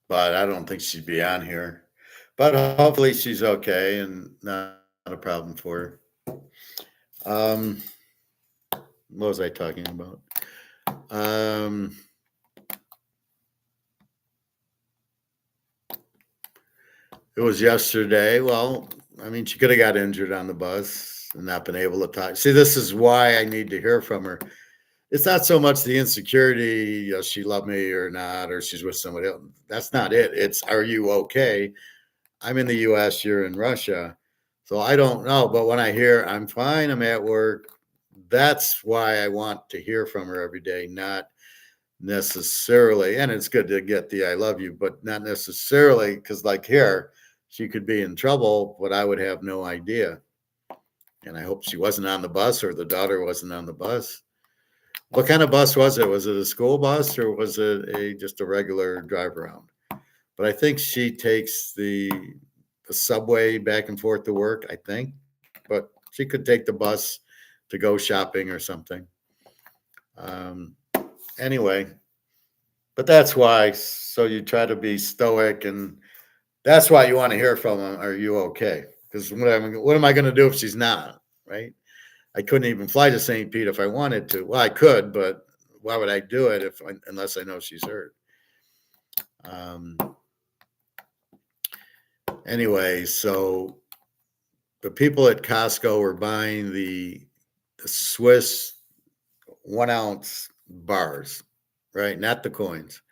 But I don't think she'd be on here. But hopefully she's okay and not a problem for her. What was I talking about? It was yesterday. Well, I mean, she could have got injured on the bus and not been able to talk. See, this is why I need to hear from her. it's not so much the insecurity, she love me or not, or she's with somebody else. That's not it. It's, are you okay? I'm in the US, you're in Russia. So I don't know. But when I hear I'm fine, I'm at work, that's why I want to hear from her every day, not necessarily. And it's good to get the I love you, but not necessarily because, like here, she could be in trouble, but I would have no idea. And I hope she wasn't on the bus or the daughter wasn't on the bus. What kind of bus was it? Was it a school bus or was it a just a regular drive around? But I think she takes the subway back and forth to work, I think. But she could take the bus to go shopping or something. Um, anyway, but that's why. So you try to be stoic, and that's why you want to hear from them. Are you okay? Because what am I going to do if she's not? Right? I couldn't even fly to St. Pete if I wanted to. Well, I could, but why would I do it if unless I know she's hurt? Um, anyway, so the people at Costco were buying the Swiss 1 ounce bars, right? Not the coins.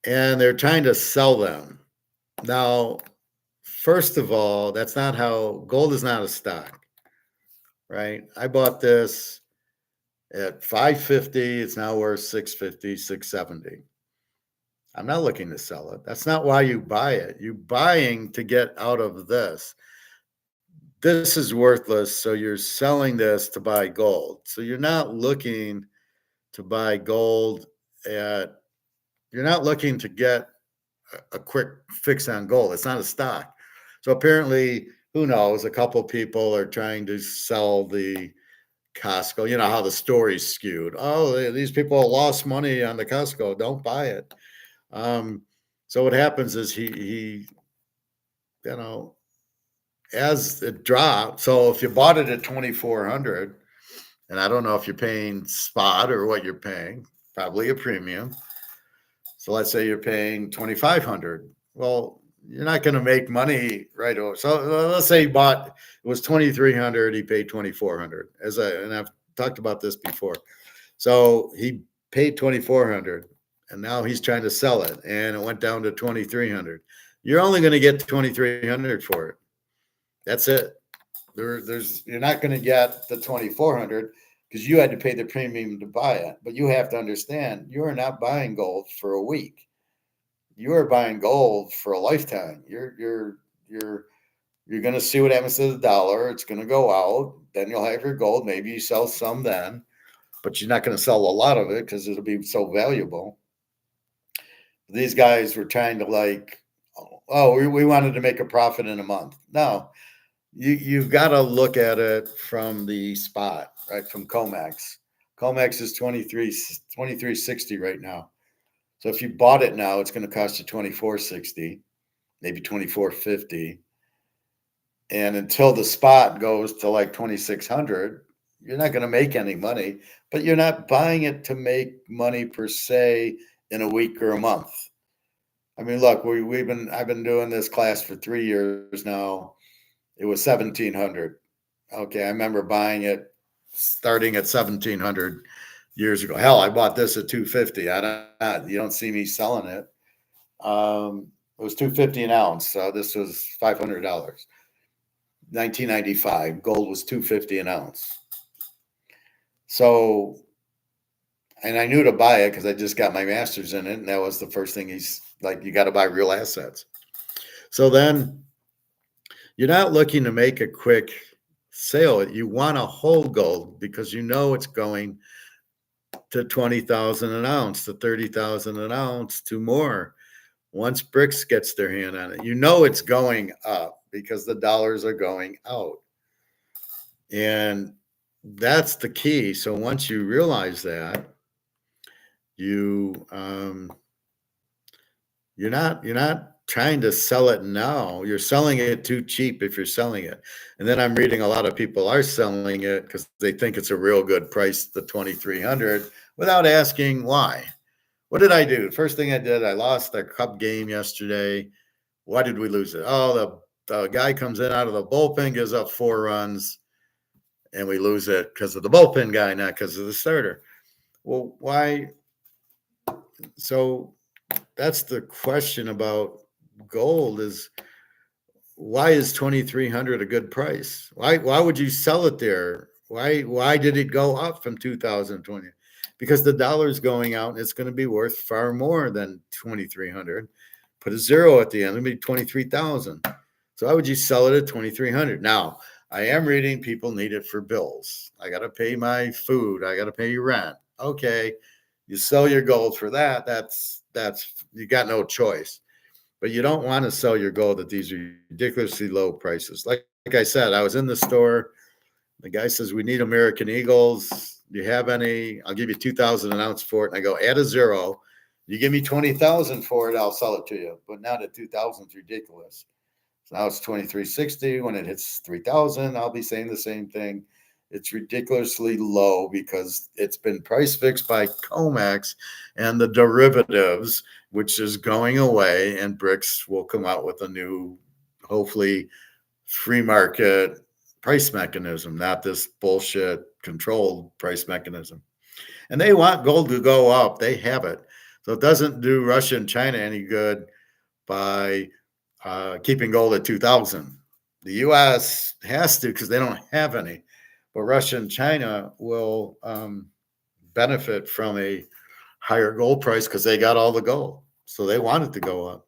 And they're trying to sell them. Now, first of all, that's not how gold is not a stock, right? I bought this at 550. It's now worth 650, 670. I'm not looking to sell it. That's not why you buy it. You're buying to get out of this. This is worthless, so you're selling this to buy gold. So you're not looking to buy gold at, you're not looking to get a quick fix on gold. It's not a stock. So apparently, who knows, a couple people are trying to sell the Costco. You know how the story's skewed. Oh, these people lost money on the Costco. Don't buy it. So what happens is he, you know, as it dropped. So if you bought it at 2,400, and I don't know if you're paying spot or what you're paying, probably a premium. So let's say you're paying 2,500. Well, you're not going to make money right away. So let's say he bought, it was 2,300. He paid 2,400. And I've talked about this before. So he paid 2,400, and now he's trying to sell it, and it went down to 2,300. You're only going to get 2,300 for it. That's it. You're not going to get the 2,400 because you had to pay the premium to buy it. But you have to understand, you are not buying gold for a week. You are buying gold for a lifetime. You're going to see what happens to the dollar. It's going to go out. Then you'll have your gold. Maybe you sell some then, but you're not going to sell a lot of it because it'll be so valuable. These guys were trying to we wanted to make a profit in a month. No, you've got to look at it from the spot, right? From COMEX. COMEX is 2360 right now. So if you bought it now, it's going to cost you 2460, maybe 2450. And until the spot goes to like 2600, you're not going to make any money, but you're not buying it to make money per se in a week or a month. I mean, look, I've been doing this class for 3 years now. It was 1,700. Okay, I remember buying it starting at 1,700 years ago. Hell, I bought this at 250. You don't see me selling it. It was 250 an ounce, so this was $500. 1995, gold was 250 an ounce. So, and I knew to buy it because I just got my master's in it, and that was the first thing he's like, you got to buy real assets. So then you're not looking to make a quick sale. You want to hold gold because you know it's going to 20,000 an ounce, to 30,000 an ounce, to more. Once brics gets their hand on it, you know it's going up because the dollars are going out. And that's the key. So once you realize that, you're not trying to sell it now. You're selling it too cheap if you're selling it. And then I'm reading a lot of people are selling it because they think it's a real good price, the 2,300, without asking why. What did I do? First thing I did, I lost the Cup game yesterday. Why did we lose it? Oh, the guy comes in out of the bullpen, gives up 4 runs, and we lose it because of the bullpen guy, not because of the starter. Well, why? So that's the question about gold is why is 2,300 a good price? Why would you sell it there? Why did it go up from 2020? Because the dollar's going out and it's going to be worth far more than 2,300. Put a zero at the end, it'll be 23,000. So why would you sell it at 2,300? Now, I am reading people need it for bills. I got to pay my food, I got to pay rent. Okay, you sell your gold for that. That's you got no choice. But you don't want to sell your gold at these ridiculously low prices. Like I said, I was in the store. The guy says, "We need American Eagles. Do you have any? I'll give you 2,000 an ounce for it." And I go, "Add a zero. You give me 20,000 for it, I'll sell it to you." But now the 2,000 is ridiculous. So now it's 2360. When it hits 3,000, I'll be saying the same thing. It's ridiculously low because it's been price fixed by COMEX and the derivatives, which is going away, and BRICS will come out with a new, hopefully, free market price mechanism, not this bullshit controlled price mechanism. And they want gold to go up. They have it. So it doesn't do Russia and China any good by keeping gold at 2,000. The U.S. has to because they don't have any. But Russia and China will benefit from a higher gold price because they got all the gold. So they want it to go up.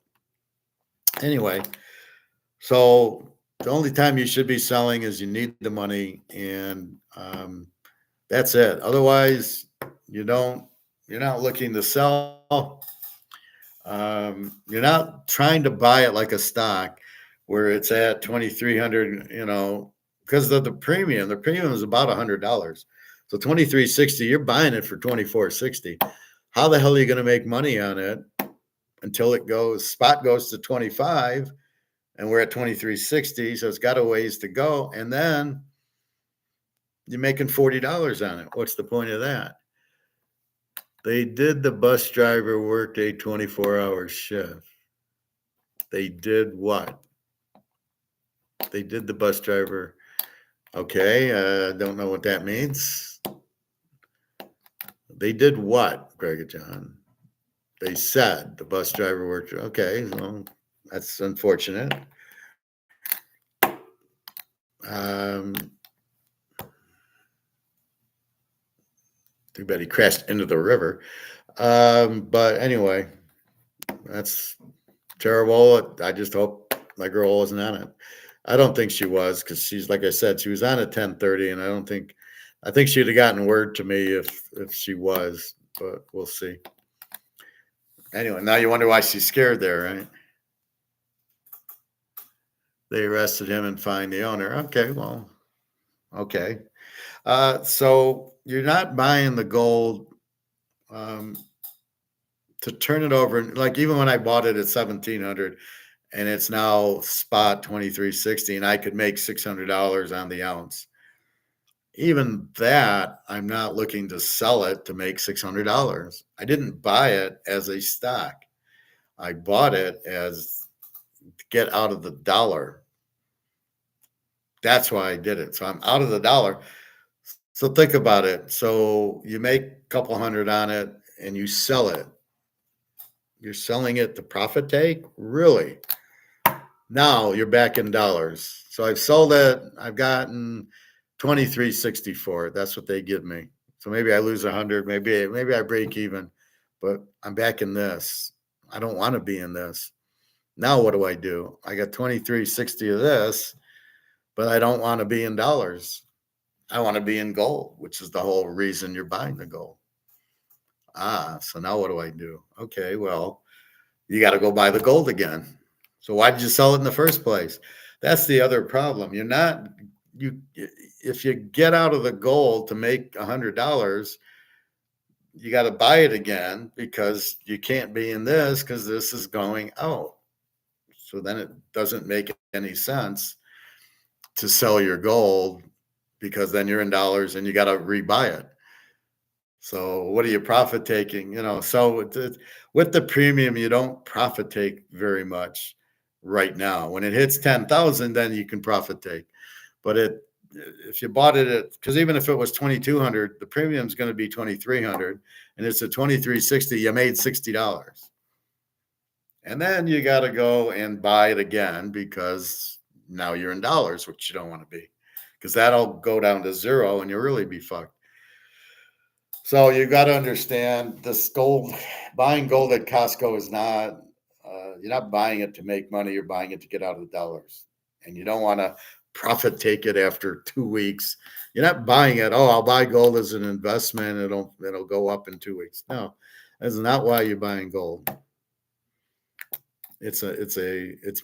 Anyway, so the only time you should be selling is you need the money, and that's it. Otherwise, you don't. You're not looking to sell. You're not trying to buy it like a stock where it's at 2,300. Because of the premium. The premium is about $100. So 2,360. You're buying it for 2,460. How the hell are you going to make money on it until it goes? Spot goes to 25. And we're at 2,360, so it's got a ways to go. And then you're making $40 on it. What's the point of that? They did the bus driver worked a 24-hour shift. They did what? They did the bus driver. Okay, I don't know what that means. They did what, Greg John? They said the bus driver worked. Okay, well, that's unfortunate. Too bad he crashed into the river. But anyway, that's terrible. I just hope my girl wasn't on it. I don't think she was because she's, like I said, she was on at 10:30, and I think she'd have gotten word to me if she was, but we'll see. Anyway, now you wonder why she's scared there, right? They arrested him and fined the owner. Okay, well, okay. So you're not buying the gold to turn it over. Like even when I bought it at 1,700 and it's now spot 2,360 and I could make $600 on the ounce. Even that, I'm not looking to sell it to make $600. I didn't buy it as a stock. I bought it as to get out of the dollar. That's why I did it. So I'm out of the dollar. So think about it. So you make a couple hundred on it and you sell it. You're selling it to profit take? Really? Now you're back in dollars. So I've sold it. I've gotten 2,360 for it. That's what they give me. So maybe I lose 100. Maybe I break even, but I'm back in this. I don't want to be in this. Now what do? I got 2,360 of this, but I don't want to be in dollars. I want to be in gold, which is the whole reason you're buying the gold. So now what do? Okay, well, you got to go buy the gold again. So why did you sell it in the first place? That's the other problem. If you get out of the gold to make $100, you got to buy it again because you can't be in this because this is going out. So then it doesn't make any sense to sell your gold because then you're in dollars and you got to rebuy it. So what are you profit taking? So with the premium, you don't profit take very much right now. When it hits 10,000, then you can profit take. But if you bought it at, because even if it was 2,200, the premium is going to be 2,300, and it's a 2,360. You made $60, and then you got to go and buy it again because now you're in dollars, which you don't want to be, because that'll go down to zero, and you'll really be fucked. So you got to understand this gold. Buying gold at Costco is not. You're not buying it to make money. You're buying it to get out of the dollars, and you don't want to profit take it after 2 weeks. You're not buying it. Oh, I'll buy gold as an investment. It'll go up in 2 weeks. No, that's not why you're buying gold. It's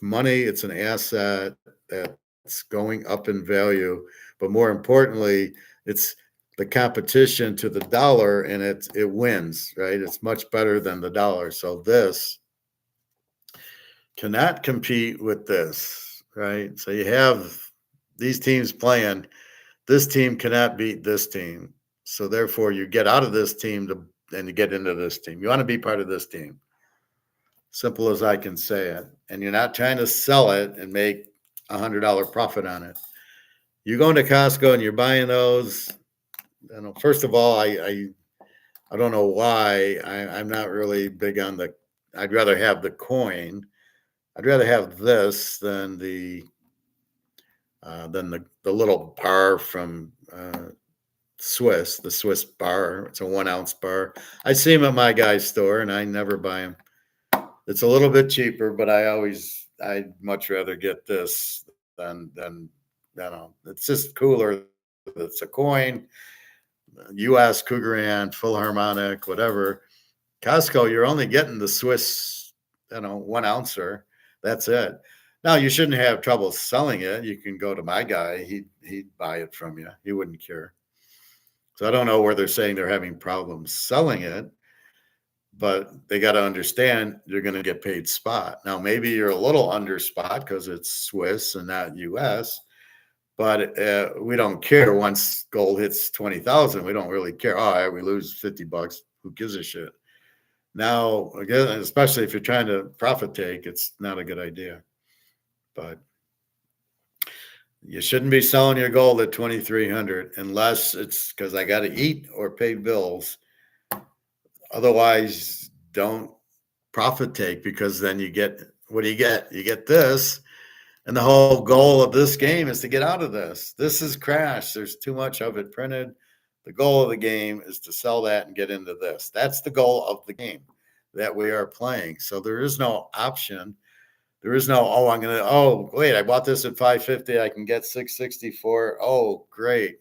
money. It's an asset that's going up in value, but more importantly, it's the competition to the dollar, and it wins, right? It's much better than the dollar. So this cannot compete with this, right? So you have these teams playing. This team cannot beat this team. So therefore, you get out of this team and you get into this team. You want to be part of this team. Simple as I can say it. And you're not trying to sell it and make $100 profit on it. You're going to Costco and you're buying those. First of all, I don't know why I'm not really big on the. I'd rather have the coin. I'd rather have this than the little bar from the Swiss bar. It's a 1 ounce bar. I see them at my guy's store, and I never buy them. It's a little bit cheaper, but I'd much rather get this than it's just cooler. It's a coin, U.S. Cougaran, Philharmonic, whatever. Costco, you're only getting the Swiss, 1 ouncer. That's it. Now, you shouldn't have trouble selling it. You can go to my guy. He'd buy it from you. He wouldn't care. So I don't know where they're saying they're having problems selling it, but they got to understand you're going to get paid spot. Now, maybe you're a little under spot because it's Swiss and not U.S., but we don't care once gold hits 20,000. We don't really care. All right, we lose $50. Who gives a shit? Now, again, especially if you're trying to profit take, it's not a good idea. But you shouldn't be selling your gold at 2,300 unless it's because I got to eat or pay bills. Otherwise, don't profit take, because then you get, what do you get? You get this. And the whole goal of this game is to get out of this. This is crash. There's too much of it printed. The goal of the game is to sell that and get into this. That's the goal of the game that we are playing. So there is no option. There is no, wait, I bought this at 550. I can get 664. Oh, great.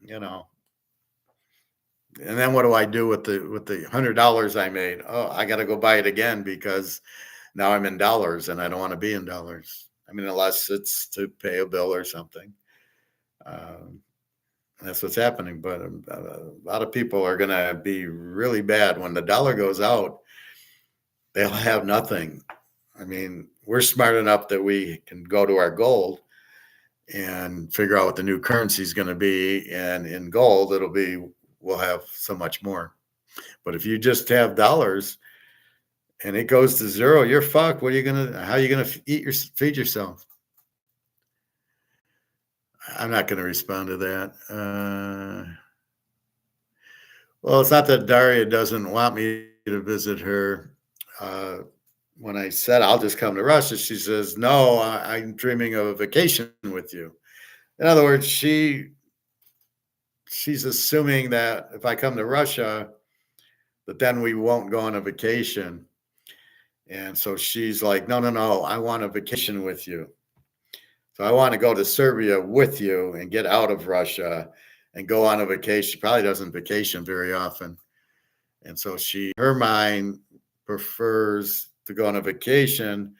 And then what do I do with the $100 I made? Oh, I got to go buy it again because now I'm in dollars and I don't want to be in dollars. I mean, unless it's to pay a bill or something. That's what's happening. But a lot of people are going to be really bad when the dollar goes out. They'll have nothing. I mean, we're smart enough that we can go to our gold and figure out what the new currency is going to be. And in gold, we'll have so much more. But if you just have dollars and it goes to zero, you're fucked. How are you going to feed yourself? I'm not going to respond to that. Well, it's not that Daria doesn't want me to visit her. When I said I'll just come to Russia, she says, no, I'm dreaming of a vacation with you. In other words, she's assuming that if I come to Russia, that then we won't go on a vacation. And so she's like, no, I want a vacation with you. So I want to go to Serbia with you and get out of Russia and go on a vacation. She probably doesn't vacation very often. And so her mind prefers to go on a vacation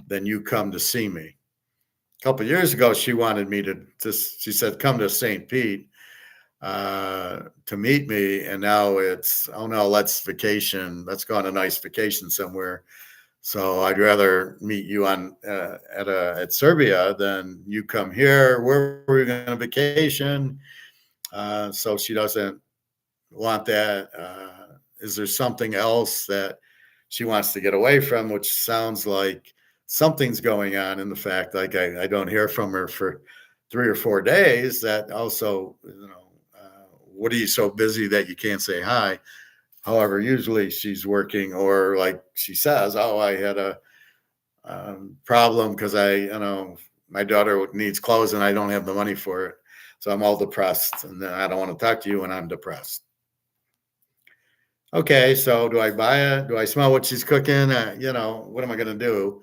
than you come to see me. A couple of years ago, she wanted me she said, come to St. Pete to meet me. And now it's, oh no, let's vacation. Let's go on a nice vacation somewhere. So I'd rather meet you at Serbia than you come here. Where we're going to vacation. So she doesn't want that. Is there something else that she wants to get away from, which sounds like something's going on in the fact, like I don't hear from her for 3 or 4 days, that also, what are you so busy that you can't say hi? However, usually she's working, or like she says, oh, I had a problem because my daughter needs clothes and I don't have the money for it. So I'm all depressed and then I don't want to talk to you when I'm depressed. Okay, so do I buy it? Do I smell what she's cooking? What am I going to do?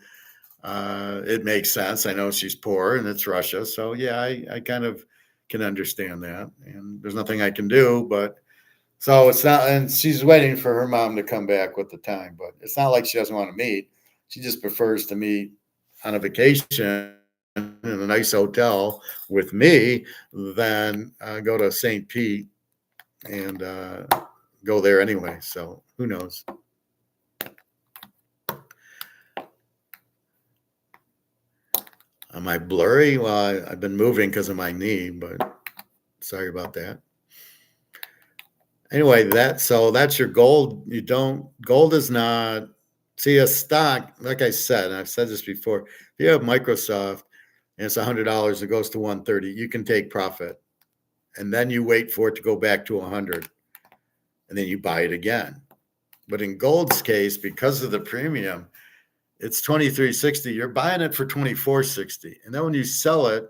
It makes sense. I know she's poor and it's Russia. So yeah, I kind of can understand that. And there's nothing I can do, but so it's not, and she's waiting for her mom to come back with the time, but it's not like she doesn't want to meet. She just prefers to meet on a vacation in a nice hotel with me than go to St. Pete and go there anyway. So who knows? Am I blurry? Well, I've been moving because of my knee, but sorry about that. Anyway, that's your gold. Gold is not, see, a stock, like I said, and I've said this before, if you have Microsoft and it's $100, it goes to 130, you can take profit. And then you wait for it to go back to 100 and then you buy it again. But in gold's case, because of the premium, it's 23.60. You're buying it for 24.60. And then when you sell it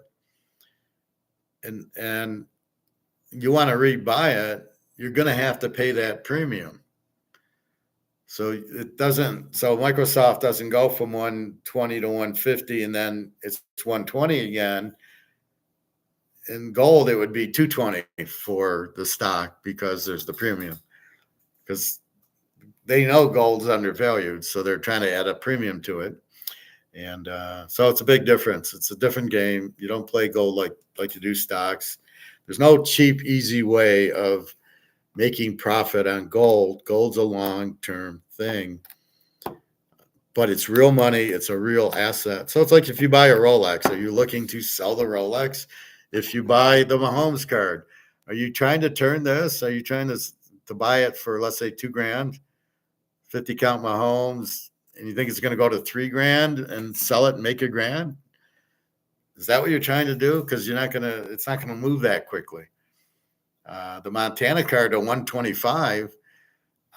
and you want to rebuy it, you're going to have to pay that premium. So Microsoft doesn't go from 120 to 150 and then it's 120 again. In gold, it would be 220 for the stock because there's the premium. Because they know gold's undervalued, so they're trying to add a premium to it. And so it's a big difference. It's a different game. You don't play gold like you do stocks. There's no cheap, easy way of making profit on gold. Gold's a long-term thing, but it's real money. It's a real asset. So it's like if you buy a Rolex, are you looking to sell the Rolex? If you buy the Mahomes card, are you trying to turn this? Are you trying to buy it for, let's say, $2,000, 50 count Mahomes, and you think it's going to go to $3,000 and sell it and make $1,000? Is that what you're trying to do? Because it's not gonna move that quickly. The Montana card to 125.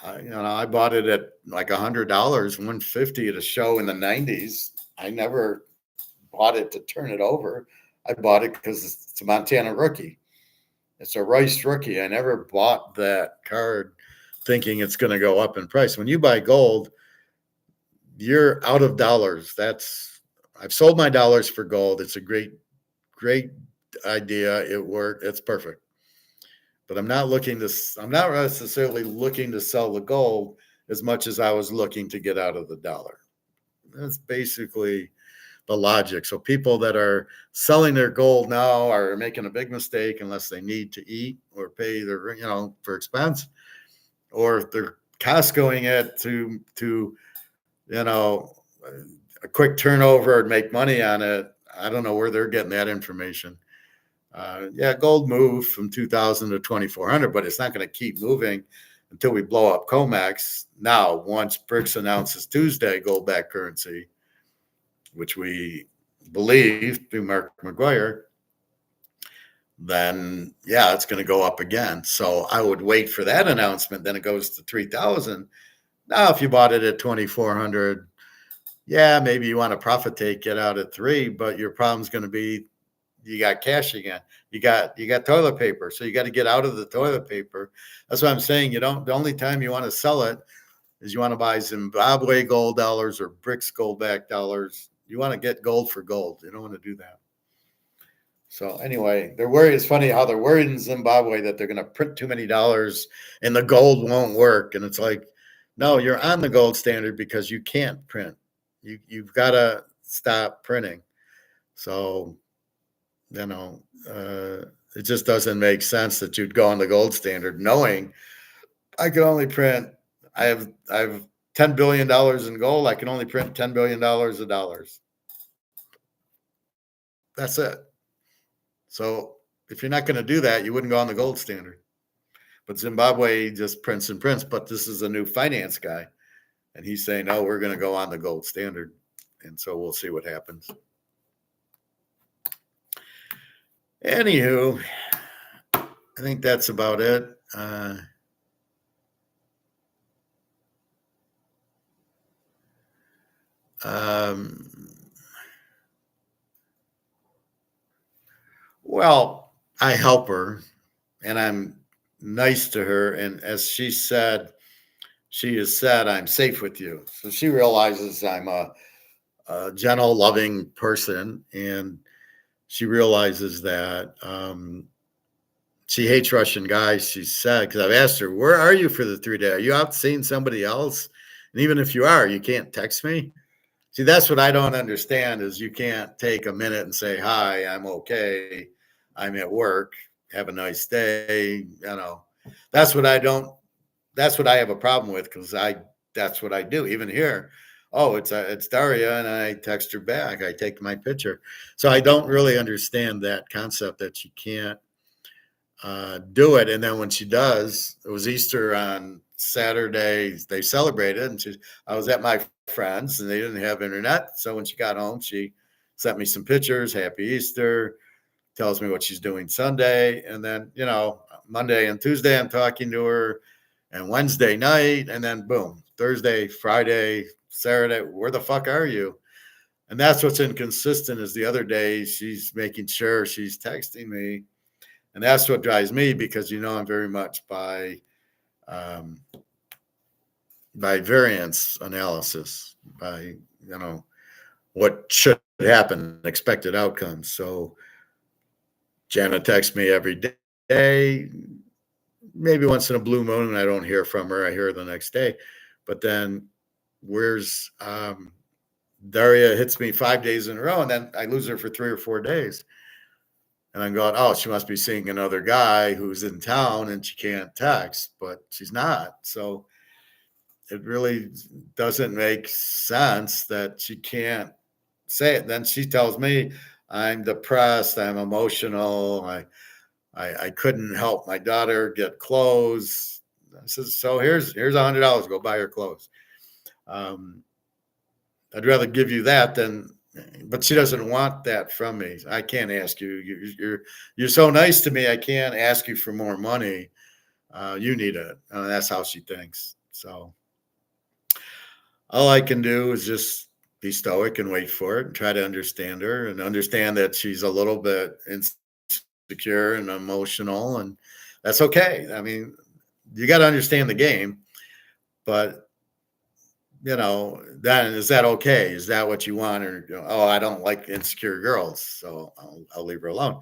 I bought it at like $100, 150 at a show in the 90s. I never bought it to turn it over. I bought it because it's a Montana rookie. It's a Rice rookie. I never bought that card thinking it's going to go up in price. When you buy gold, you're out of dollars. I've sold my dollars for gold. It's a great, great idea. It worked. It's perfect. But I'm not necessarily looking to sell the gold as much as I was looking to get out of the dollar. That's basically the logic. So people that are selling their gold now are making a big mistake unless they need to eat or pay their, for expense, or if they're Costcoing it to a quick turnover and make money on it. I don't know where they're getting that information. Gold moved from 2,000 to 2,400, but it's not going to keep moving until we blow up COMEX. Now, once BRICS announces Tuesday gold-backed currency, which we believe through Mark McGuire, then it's going to go up again. So I would wait for that announcement. Then it goes to 3,000. Now, if you bought it at 2,400, maybe you want to profit take, get out at 3, but your problem's going to be you got cash again. You got toilet paper, so you got to get out of the toilet paper. That's what I'm saying. The only time you want to sell it is you want to buy Zimbabwe gold dollars or BRICS gold-backed dollars. You want to get gold for gold. You don't want to do that. So anyway, they're worried. It's funny how they're worried in Zimbabwe that they're going to print too many dollars and the gold won't work. And it's like, no, you're on the gold standard because you can't print. You've got to stop printing. So, it just doesn't make sense that you'd go on the gold standard knowing I can only print. I have $10 billion in gold. I can only print $10 billion of dollars. That's it. So if you're not going to do that, you wouldn't go on the gold standard. But Zimbabwe just prints and prints. But this is a new finance guy. And he's saying, no, we're going to go on the gold standard. And so we'll see what happens. Anywho, I think that's about it. Um, well, I help her and I'm nice to her. And as she has said, I'm safe with you. So she realizes I'm a gentle, loving person. And she realizes that she hates Russian guys. She said, because I've asked her, where are you for the 3 day? Are you out seeing somebody else? And even if you are, you can't text me. See, that's what I don't understand is you can't take a minute and say, hi, I'm okay. I'm at work. Have a nice day. That's what I don't, that's what I have a problem with because that's what I do. Even here, oh, it's Daria, and I text her back. I take my picture. So I don't really understand that concept that she can't do it. And then when she does, it was Easter on Saturday. They celebrated, and I was at my friends, and they didn't have internet. So when she got home, she sent me some pictures. Happy Easter. Tells me what she's doing Sunday, and then Monday and Tuesday I'm talking to her, and Wednesday night, and then boom, Thursday, Friday, Saturday. Where the fuck are you? And that's what's inconsistent. Is the other day she's making sure she's texting me. And that's what drives me because I'm very much um, by variance analysis, by what should happen, expected outcomes. So Jana texts me every day. Maybe once in a blue moon, I don't hear from her. I hear her the next day. But then where's Daria hits me 5 days in a row, and then I lose her for 3 or 4 days. And I'm going, oh, she must be seeing another guy who's in town and she can't text, but she's not. So it really doesn't make sense that she can't say it. Then she tells me I'm depressed, I'm emotional, I couldn't help my daughter get clothes. I says, so here's $100, go buy her clothes. I'd rather give you that than, but she doesn't want that from me. I can't ask you. You're so nice to me. I can't ask you for more money. You need it. That's how she thinks. So all I can do is just be stoic and wait for it and try to understand her and understand that she's a little bit insecure and emotional, and that's okay. I mean, you got to understand the game, but then is that okay? Is that what you want? Or, oh, I don't like insecure girls, so I'll leave her alone.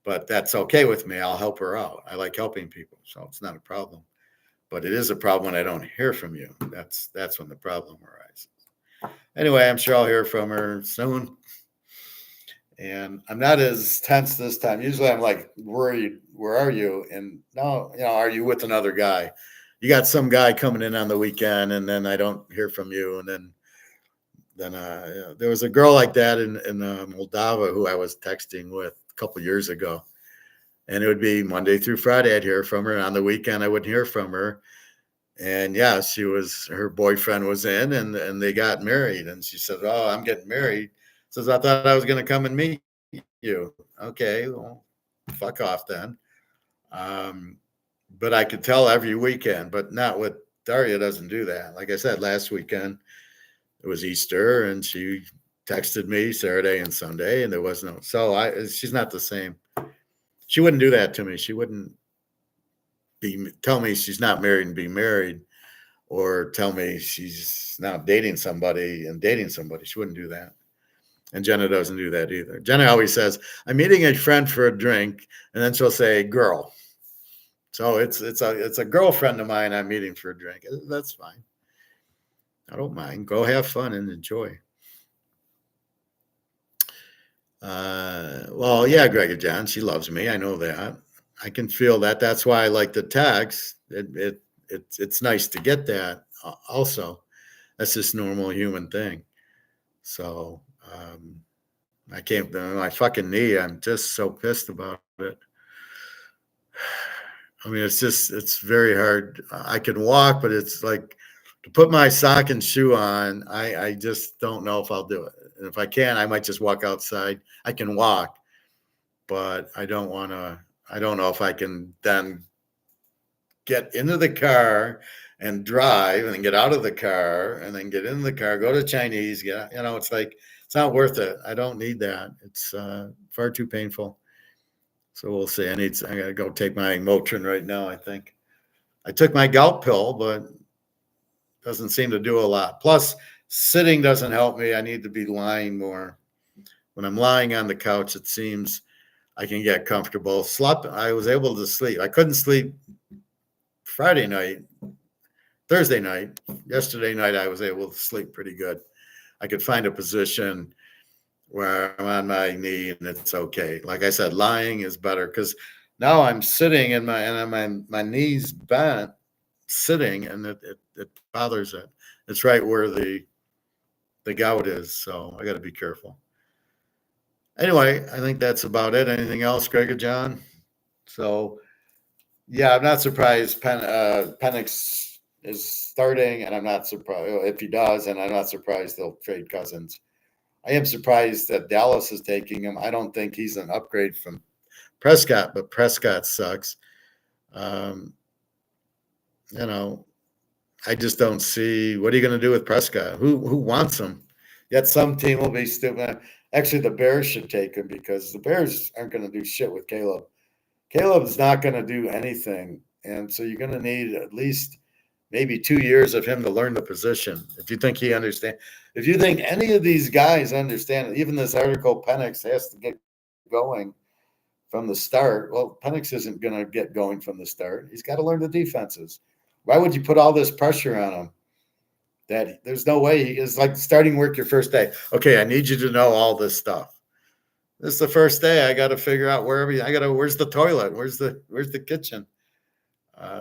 But that's okay with me. I'll help her out. I like helping people, so it's not a problem. But it is a problem when I don't hear from you. That's when the problem arises. Anyway, I'm sure I'll hear from her soon. And I'm not as tense this time. Usually I'm like worried, where are you? And no, are you with another guy? You got some guy coming in on the weekend, and then I don't hear from you. And then there was a girl like that in Moldova who I was texting with a couple of years ago. And it would be Monday through Friday, I'd hear from her. And on the weekend, I wouldn't hear from her. And yeah, her boyfriend was in, and they got married. And she said, oh, I'm getting married. Says, I thought I was going to come and meet you. Okay, well, fuck off then. But I could tell every weekend, but not with Daria. Doesn't do that. Like I said, last weekend, it was Easter, and she texted me Saturday and Sunday, and there was no. So she's not the same. She wouldn't do that to me. She wouldn't tell me she's not married and be married, or tell me she's now dating somebody and dating somebody. She wouldn't do that. And Jenna doesn't do that either. Jenna always says, I'm meeting a friend for a drink, and then she'll say, girl. So it's a girlfriend of mine I'm meeting for a drink. That's fine. I don't mind. Go have fun and enjoy. Well, yeah, Greg and John, she loves me. I know that. I can feel that. That's why I like the text. It's nice to get that. Also, that's just normal human thing. So I can't. My fucking knee. I'm just so pissed about it. I mean, it's very hard. I can walk, but it's like to put my sock and shoe on. I just don't know if I'll do it. And if I can, I might just walk outside. I can walk, but I don't know if I can then get into the car and drive and then get out of the car and then get in the car, go to Chinese. It's like, it's not worth it. I don't need that. It's far too painful. So we'll see. I got to go take my Motrin right now, I think. I took my gout pill, but doesn't seem to do a lot. Plus, sitting doesn't help me. I need to be lying more. When I'm lying on the couch, it seems I can get comfortable. I was able to sleep. I couldn't sleep Friday night, Thursday night. Yesterday night, I was able to sleep pretty good. I could find a position where I'm on my knee and it's okay. Like I said, lying is better because now I'm sitting and my knees bent sitting, and it bothers it. It's right where the gout is, so I got to be careful. Anyway, I think that's about it. Anything else, Greg or John? So, yeah, I'm not surprised Penix is starting, and I'm not surprised if he does, and I'm not surprised they'll trade Cousins. I am surprised that Dallas is taking him. I don't think he's an upgrade from Prescott, but Prescott sucks. I just don't see, what are you going to do with Prescott? Who wants him? Yet some team will be stupid. Actually, the Bears should take him because the Bears aren't going to do shit with Caleb. Caleb's not going to do anything. And so you're going to need at least maybe 2 years of him to learn the position. If you think he understands, if you think any of these guys understand, even this article, Penix has to get going from the start. Well, Penix isn't going to get going from the start. He's got to learn the defenses. Why would you put all this pressure on him? That there's no way. It's like starting work your first day. Okay, I need you to know all this stuff. This is the first day. I got to figure out where's the toilet? Where's the kitchen?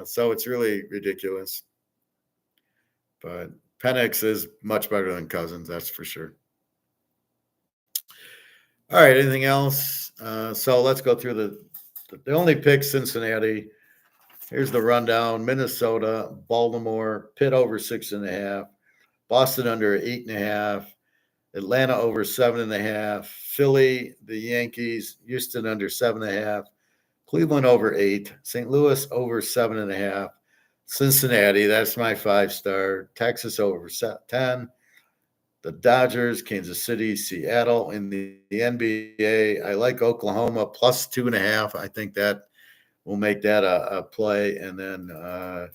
So it's really ridiculous. But Penix is much better than Cousins, that's for sure. All right, anything else? So let's go through the only pick, Cincinnati. Here's the rundown. Minnesota, Baltimore, Pitt over 6.5, Boston under 8.5, Atlanta over 7.5, Philly, the Yankees, Houston under 7.5, Cleveland over 8, St. Louis over 7.5, Cincinnati, that's my 5-star, Texas over 10, the Dodgers, Kansas City, Seattle. In the NBA, I like Oklahoma plus 2.5. I think that will make that a play. And then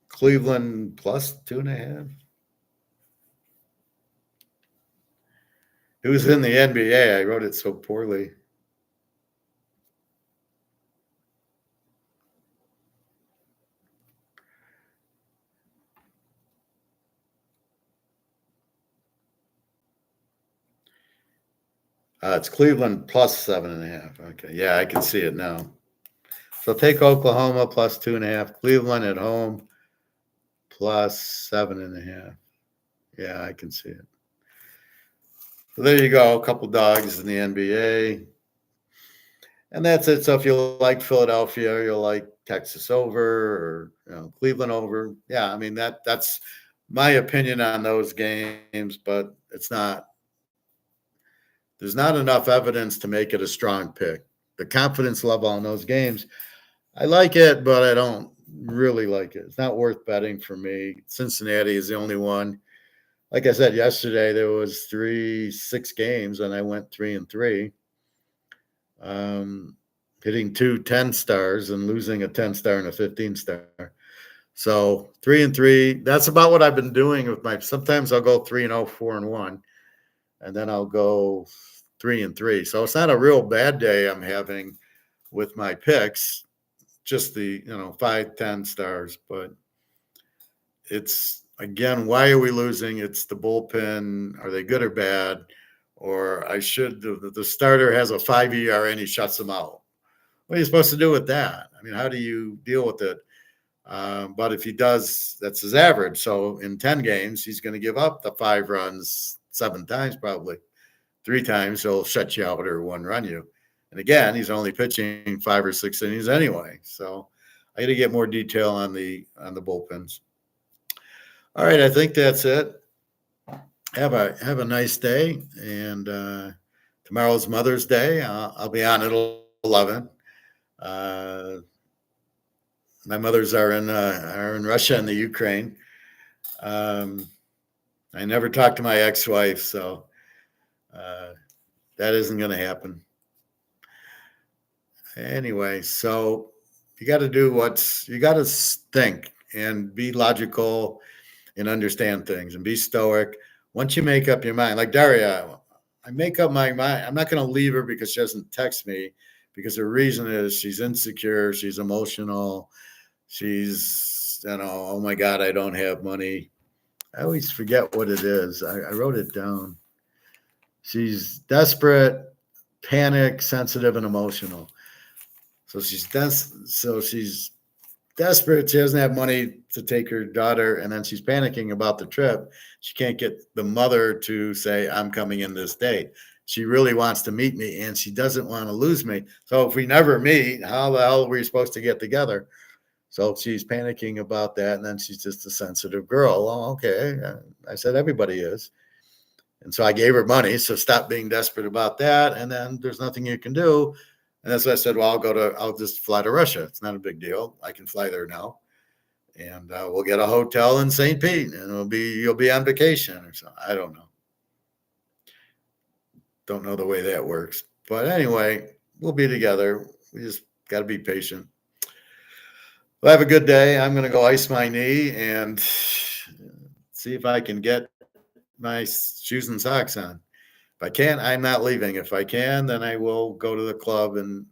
Cleveland plus 2.5. It was in the NBA. I wrote it so poorly. It's Cleveland plus 7.5. Okay. Yeah, I can see it now. So take Oklahoma plus 2.5. Cleveland at home plus 7.5. Yeah, I can see it. So there you go. A couple dogs in the NBA. And that's it. So if you like Philadelphia, you'll like Texas over or Cleveland over. Yeah, I mean that's my opinion on those games, but it's not. There's not enough evidence to make it a strong pick. The confidence level on those games, I like it, but I don't really like it. It's not worth betting for me. Cincinnati is the only one. Like I said yesterday, there was 6 games, and I went 3-3. Hitting 2 10-stars and losing a 10-star and a 15-star. So 3-3. That's about what I've been doing with my. Sometimes I'll go 3-0, 4-1, and then I'll go 3-3. So it's not a real bad day I'm having with my picks. Just the 5, 10 stars, but it's again, why are we losing? It's the bullpen. Are they good or bad? Or the starter has a 5 ERA and he shuts them out. What are you supposed to do with that? I mean, how do you deal with it? But if he does, that's his average. So in 10 games, he's going to give up the 5 runs 7 times, probably 3 times. He'll shut you out or 1 run you. And again, he's only pitching 5 or 6 innings anyway. So I got to get more detail on the bullpens. All right, I think that's it. have a nice day. And tomorrow's Mother's Day. I'll be on at 11. Uh, my mothers are in Russia and the Ukraine. Um, I never talked to my ex-wife, so uh, that isn't going to happen. Anyway, so you got to think and be logical and understand things and be stoic. Once you make up your mind, like Daria, I make up my mind. I'm not going to leave her because she doesn't text me, because the reason is she's insecure, she's emotional, she's, oh my God, I don't have money. I always forget what it is. I wrote it down. She's desperate, panic, sensitive, and emotional. So she's desperate. She doesn't have money to take her daughter, and then she's panicking about the trip. She can't get the mother to say, I'm coming in this date. She really wants to meet me, and she doesn't want to lose me. So if we never meet, how the hell are we supposed to get together? So she's panicking about that, and then she's just a sensitive girl. Well, okay. I said everybody is. And so I gave her money. So stop being desperate about that. And then there's nothing you can do. And that's why I said, well, I'll just fly to Russia. It's not a big deal. I can fly there now. And we'll get a hotel in St. Pete, and you'll be on vacation or something. I don't know. Don't know the way that works. But anyway, we'll be together. We just got to be patient. Well, have a good day. I'm going to go ice my knee and see if I can get my shoes and socks on. If I can't, I'm not leaving. If I can, then I will go to the club and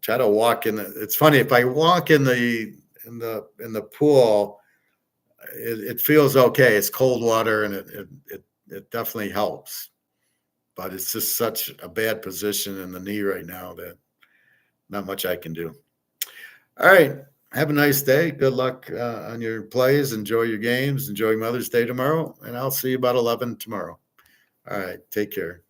try to walk in. It's funny, if I walk in the pool, it feels okay. It's cold water, and it definitely helps. But it's just such a bad position in the knee right now that not much I can do. All right. Have a nice day. Good luck on your plays. Enjoy your games. Enjoy Mother's Day tomorrow. And I'll see you about 11 tomorrow. All right. Take care.